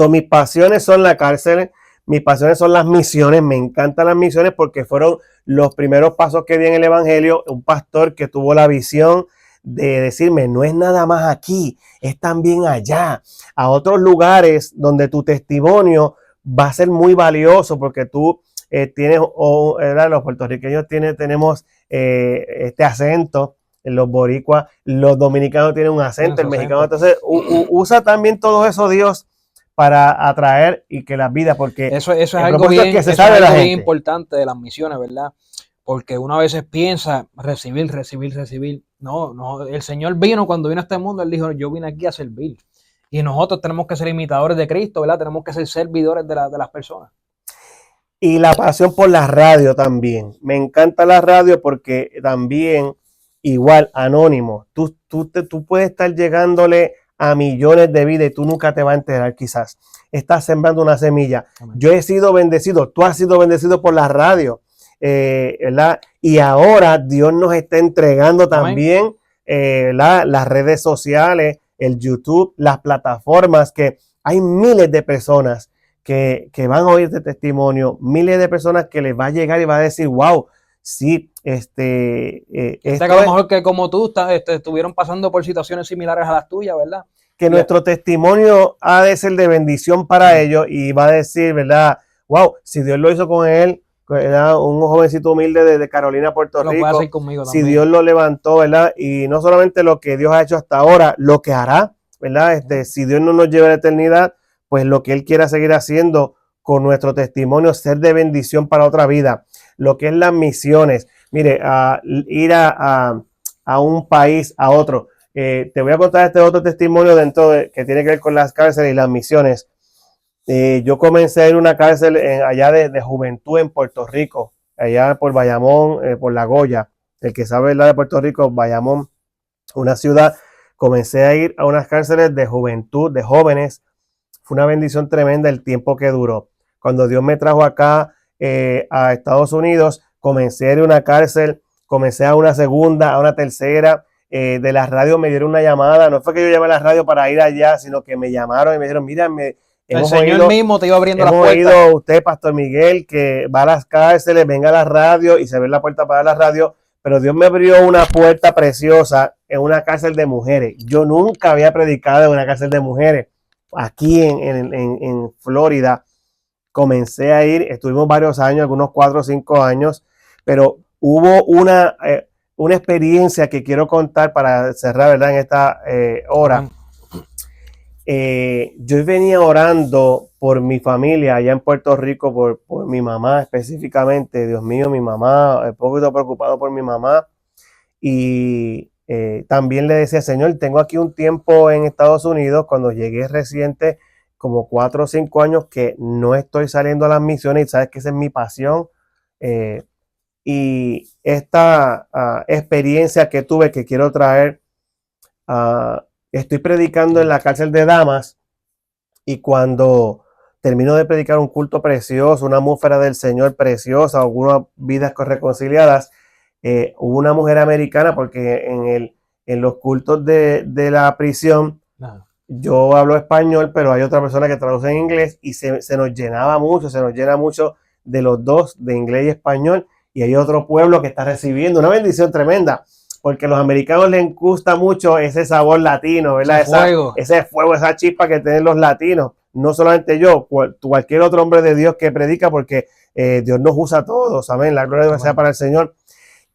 Mis pasiones son la cárcel, mis pasiones son las misiones. Me encantan las misiones porque fueron los primeros pasos que di en el evangelio. Un pastor que tuvo la visión de decirme, no es nada más aquí, es también allá, a otros lugares donde tu testimonio va a ser muy valioso, porque tú tienes, los puertorriqueños tenemos este acento, los boricuas, los dominicanos tienen un acento, el mexicano, entonces usa también todo eso Dios para atraer y que las vidas, porque eso es algo bien, que se sabe bien importante de las misiones, ¿verdad? Porque uno a veces piensa recibir. No, el Señor cuando vino a este mundo, Él dijo, yo vine aquí a servir. Y nosotros tenemos que ser imitadores de Cristo, ¿verdad? Tenemos que ser servidores de las personas. Y la pasión por la radio también. Me encanta la radio porque también, igual, anónimo. Tú puedes estar llegándole a millones de vidas y tú nunca te vas a enterar, quizás. Estás sembrando una semilla. Amén. Yo he sido bendecido, tú has sido bendecido por la radio. ¿Verdad? Y ahora Dios nos está entregando también las redes sociales, el YouTube, las plataformas, que hay miles de personas que van a oír este testimonio, miles de personas que les va a llegar y va a decir, wow, sí, que a lo mejor que como tú estuvieron pasando por situaciones similares a las tuyas, ¿verdad? Que nuestro testimonio ha de ser de bendición para ellos, y va a decir, ¿verdad? Wow, si Dios lo hizo con él, era un jovencito humilde de Carolina, Puerto Rico. Si Dios lo levantó, ¿verdad? Y no solamente lo que Dios ha hecho hasta ahora, lo que hará, ¿verdad? Si Dios no nos lleva a la eternidad, pues lo que Él quiera seguir haciendo con nuestro testimonio, ser de bendición para otra vida. Lo que es las misiones. Mire, ir a un país, a otro. Te voy a contar este otro testimonio que tiene que ver con las cárceles y las misiones. Yo comencé a ir a una cárcel allá de juventud en Puerto Rico, allá por Bayamón, por La Goya. El que sabe hablar de Puerto Rico, Bayamón, una ciudad Comencé a ir a unas cárceles de juventud, de jóvenes. Fue una bendición tremenda el tiempo que duró. Cuando Dios me trajo acá a Estados Unidos, comencé a ir a una cárcel, comencé a una segunda, a una tercera. De la radio me dieron una llamada. No fue que yo llamé a la radio para ir allá, sino que me llamaron y me dijeron, mira, el Señor mismo te iba abriendo las hemos puertas. oído usted, Pastor Miguel, que va a las cárceles, venga a la radio, y se ve la puerta para la radio. Pero Dios me abrió una puerta preciosa en una cárcel de mujeres. Yo nunca había predicado en una cárcel de mujeres. Aquí en Florida comencé a ir, estuvimos varios años, algunos 4 o 5 años, pero hubo una experiencia que quiero contar para cerrar, ¿verdad? En esta hora. Yo venía orando por mi familia allá en Puerto Rico, por mi mamá específicamente. Dios mío, mi mamá, un poquito preocupado por mi mamá. Y también le decía, Señor, tengo aquí un tiempo en Estados Unidos, cuando llegué reciente, como 4 o 5 años que no estoy saliendo a las misiones, y sabes que esa es mi pasión. Y esta experiencia que tuve, que quiero traer, estoy predicando en la cárcel de damas, y cuando termino de predicar un culto precioso, una atmósfera del Señor preciosa, algunas vidas reconciliadas, hubo una mujer americana, porque en los cultos de la prisión yo hablo español, pero hay otra persona que traduce en inglés, y se nos llenaba mucho, se nos llena mucho de los dos, de inglés y español, y hay otro pueblo que está recibiendo una bendición tremenda, porque a los americanos les gusta mucho ese sabor latino, ¿verdad? Ese fuego, esa chispa que tienen los latinos. No solamente yo, cualquier otro hombre de Dios que predica, porque Dios nos usa a todos, amén, la gloria sea para el Señor.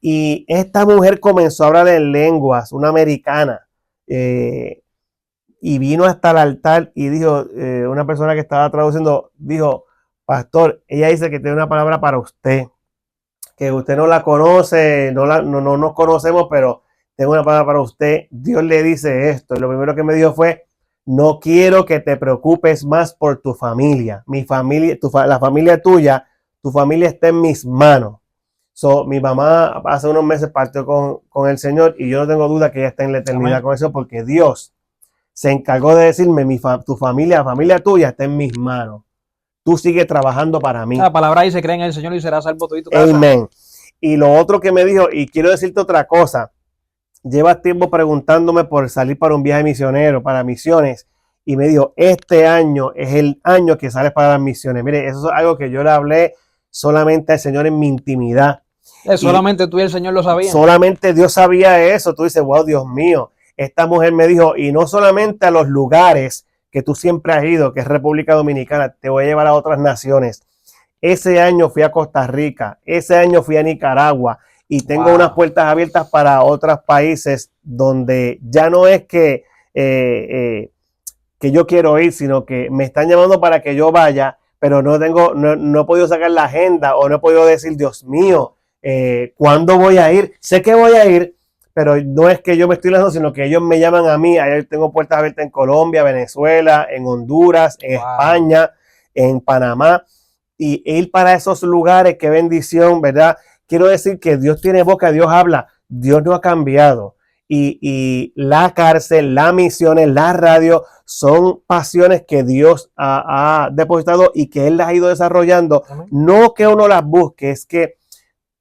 Y esta mujer comenzó a hablar en lenguas, una americana, y vino hasta el altar y dijo, una persona que estaba traduciendo, dijo, pastor, ella dice que tiene una palabra para usted, que usted no la conoce, no nos conocemos, pero tengo una palabra para usted. Dios le dice esto. Y lo primero que me dijo fue, no quiero que te preocupes más por tu familia. Mi familia, la familia tuya, tu familia está en mis manos. Mi mamá hace unos meses partió con el Señor, y yo no tengo duda que ella está en la eternidad. Amén. Con eso, porque Dios se encargó de decirme, tu familia, la familia tuya está en mis manos. Tú sigues trabajando para mí. La palabra dice, cree en el Señor y será salvo tú y tu casa. Amén. Y lo otro que me dijo, y quiero decirte otra cosa, llevas tiempo preguntándome por salir para un viaje misionero, para misiones, y me dijo, este año es el año que sales para las misiones. Mire, eso es algo que yo le hablé solamente al Señor en mi intimidad. Solamente tú y el Señor lo sabían. Solamente Dios sabía eso. Tú dices, wow, Dios mío. Esta mujer me dijo, y no solamente a los lugares que tú siempre has ido, que es República Dominicana, te voy a llevar a otras naciones. Ese año fui a Costa Rica, ese año fui a Nicaragua, y tengo unas puertas abiertas para otros países donde ya no es que yo quiero ir, sino que me están llamando para que yo vaya, pero no he podido sacar la agenda, o no he podido decir, Dios mío, ¿cuándo voy a ir? Sé que voy a ir, pero no es que yo me estoy lanzando, sino que ellos me llaman a mí. Ahí tengo puertas abiertas en Colombia, Venezuela, en Honduras, en España, en Panamá, y ir para esos lugares, qué bendición, ¿verdad? Quiero decir que Dios tiene boca, Dios habla, Dios no ha cambiado. Y la cárcel, las misiones, la radio, son pasiones que Dios ha depositado y que Él las ha ido desarrollando. Amén. No que uno las busque, es que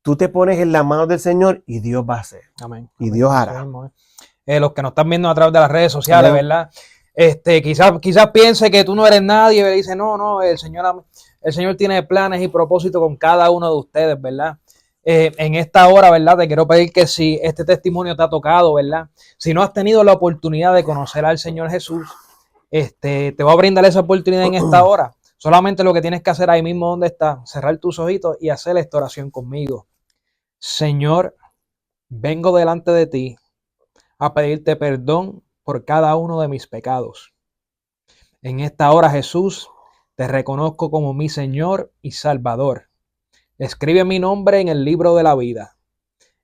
tú te pones en las manos del Señor y Dios va a hacer. Amén. Y Dios hará. Los que nos están viendo a través de las redes sociales, ¿verdad? Quizás piense que tú no eres nadie, y dice, no, el Señor tiene planes y propósitos con cada uno de ustedes, ¿verdad? En esta hora, ¿verdad? Te quiero pedir que si este testimonio te ha tocado, ¿verdad? Si no has tenido la oportunidad de conocer al Señor Jesús, te voy a brindar esa oportunidad en esta hora. Solamente lo que tienes que hacer ahí mismo donde estás, cerrar tus ojitos y hacer esta oración conmigo. Señor, vengo delante de ti a pedirte perdón por cada uno de mis pecados. En esta hora, Jesús, te reconozco como mi Señor y Salvador. Escribe mi nombre en el libro de la vida.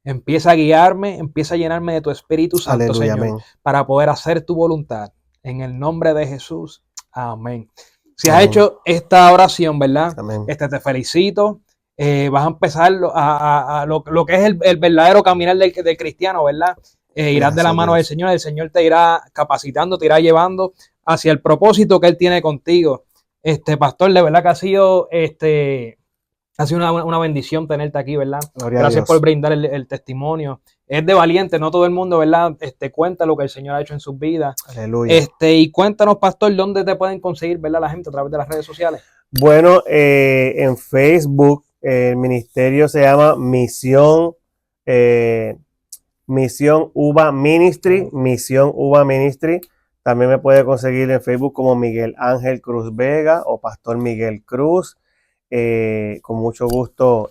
Empieza a guiarme, empieza a llenarme de tu Espíritu Santo, Aleluya, Señor, amén. Para poder hacer tu voluntad. En el nombre de Jesús. Amén. Si has hecho esta oración, ¿verdad? Amén. Te felicito. Vas a empezar a lo que es el verdadero caminar del cristiano, ¿verdad? irás de la Gracias, mano del Dios. Señor, el Señor te irá capacitando, te irá llevando hacia el propósito que Él tiene contigo. Pastor, de verdad que ha sido una bendición tenerte aquí, ¿verdad? Gloria a Gracias por Dios. brindar el testimonio. Es de valiente, no todo el mundo, ¿verdad? Cuenta lo que el Señor ha hecho en sus vidas. Aleluya. Y cuéntanos, Pastor, ¿dónde te pueden conseguir, ¿verdad? La gente a través de las redes sociales. Bueno, en Facebook el ministerio se llama Misión Uva Ministry, Misión Uva Ministry. También me puede conseguir en Facebook como Miguel Ángel Cruz Vega o Pastor Miguel Cruz. Con mucho gusto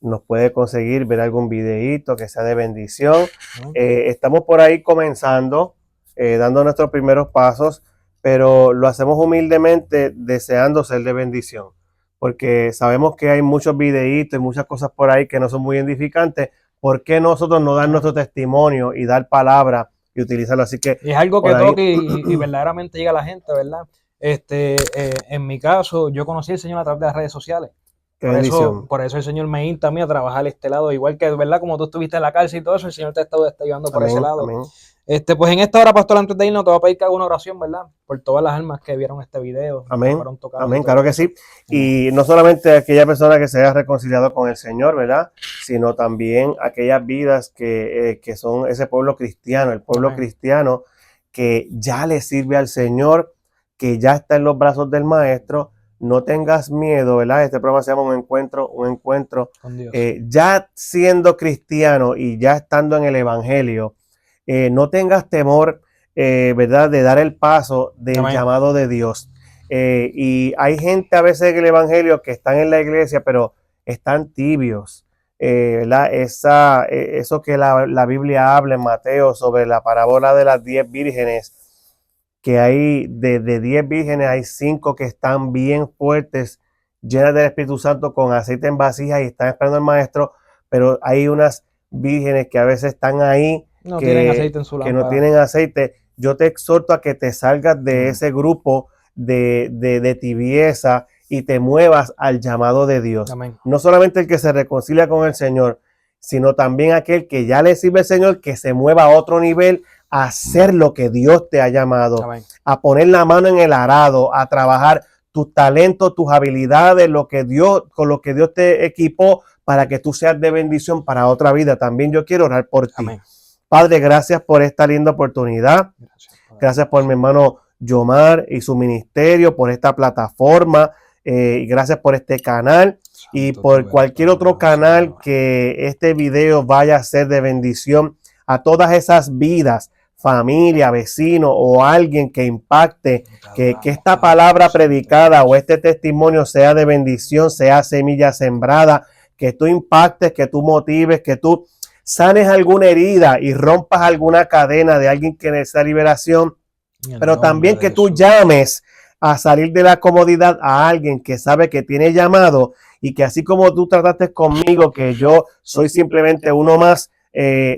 nos puede conseguir ver algún videíto que sea de bendición. Estamos por ahí comenzando, dando nuestros primeros pasos, pero lo hacemos humildemente deseando ser de bendición, porque sabemos que hay muchos videitos y muchas cosas por ahí que no son muy edificantes. ¿Por qué nosotros no dar nuestro testimonio y dar palabra y utilizarlo? Así que es algo que por ahí, toque y verdaderamente llega a la gente, ¿verdad? En mi caso, yo conocí al Señor a través de las redes sociales. qué bendición. Por eso el Señor me insta a mí a trabajar este lado, igual que, ¿verdad? Como tú estuviste en la cárcel y todo eso, el Señor te ha estado llevando por ese Amén, lado. amén. Pues en esta hora, Pastor, antes de irnos, te voy a pedir que haga una oración, ¿verdad? Por todas las almas que vieron este video, que Amén, fueron tocadas. amén, claro que sí. Y no solamente aquella persona que se haya reconciliado con el Señor, ¿verdad? Sino también aquellas vidas que son ese pueblo cristiano, el pueblo Amén. cristiano que ya le sirve al Señor, que ya está en los brazos del Maestro. No tengas miedo, ¿verdad? Este programa se llama un encuentro Con Dios. ya siendo cristiano y ya estando en el Evangelio. No tengas temor, ¿verdad? De dar el paso del Amén. llamado de Dios. Y hay gente a veces en el Evangelio que están en la iglesia, pero están tibios. ¿Verdad? Eso que la Biblia habla en Mateo sobre la parábola de las 10 vírgenes, que hay de 10 vírgenes, hay 5 que están bien fuertes, llenas del Espíritu Santo, con aceite en vasijas y están esperando al Maestro, pero hay unas vírgenes que a veces están ahí No tienen aceite en su que no lámpara. tienen aceite. Yo te exhorto a que te salgas de ese grupo de tibieza y te muevas al llamado de Dios. Amén. No solamente el que se reconcilia con el Señor, sino también aquel que ya le sirve al Señor, que se mueva a otro nivel, a hacer lo que Dios te ha llamado, Amén. a poner la mano en el arado, a trabajar tus talentos, tus habilidades, con lo que Dios te equipó para que tú seas de bendición para otra vida. También yo quiero orar por ti. Amén. Padre, gracias por esta linda oportunidad. Gracias por mi hermano Yomar y su ministerio, por esta plataforma, y gracias por este canal y por cualquier otro canal que este video vaya a ser de bendición a todas esas vidas, familia, vecino o alguien que impacte, que esta palabra predicada o este testimonio sea de bendición, sea semilla sembrada, que tú impactes, que tú motives, que tú sanes alguna herida y rompas alguna cadena de alguien que necesita liberación, pero también que tú llames a salir de la comodidad a alguien que sabe que tiene llamado y que así como tú trataste conmigo, que yo soy simplemente uno más,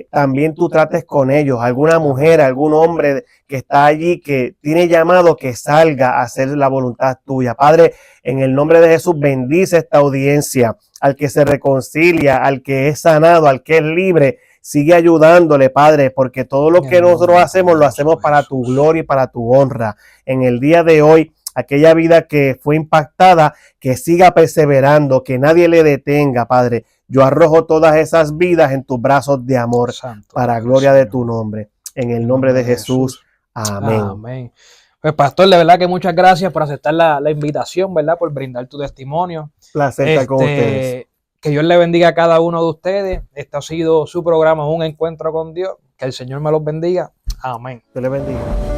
también tú trates con ellos, alguna mujer, algún hombre que está allí, que tiene llamado, que salga a hacer la voluntad tuya. Padre, en el nombre de Jesús, bendice esta audiencia, al que se reconcilia, al que es sanado, al que es libre. Sigue ayudándole, Padre, porque todo lo que nosotros hacemos, lo hacemos para tu gloria y para tu honra. En el día de hoy, aquella vida que fue impactada, que siga perseverando, que nadie le detenga, Padre. Yo arrojo todas esas vidas en tus brazos de amor, Santo, para gloria de tu nombre. En el nombre de Jesús. Amén. Amén. Pues, Pastor, de verdad que muchas gracias por aceptar la invitación, ¿verdad? Por brindar tu testimonio. Placer estar con ustedes. Que Dios le bendiga a cada uno de ustedes. Este ha sido su programa, Un Encuentro con Dios. Que el Señor me los bendiga. Amén. Dios le bendiga.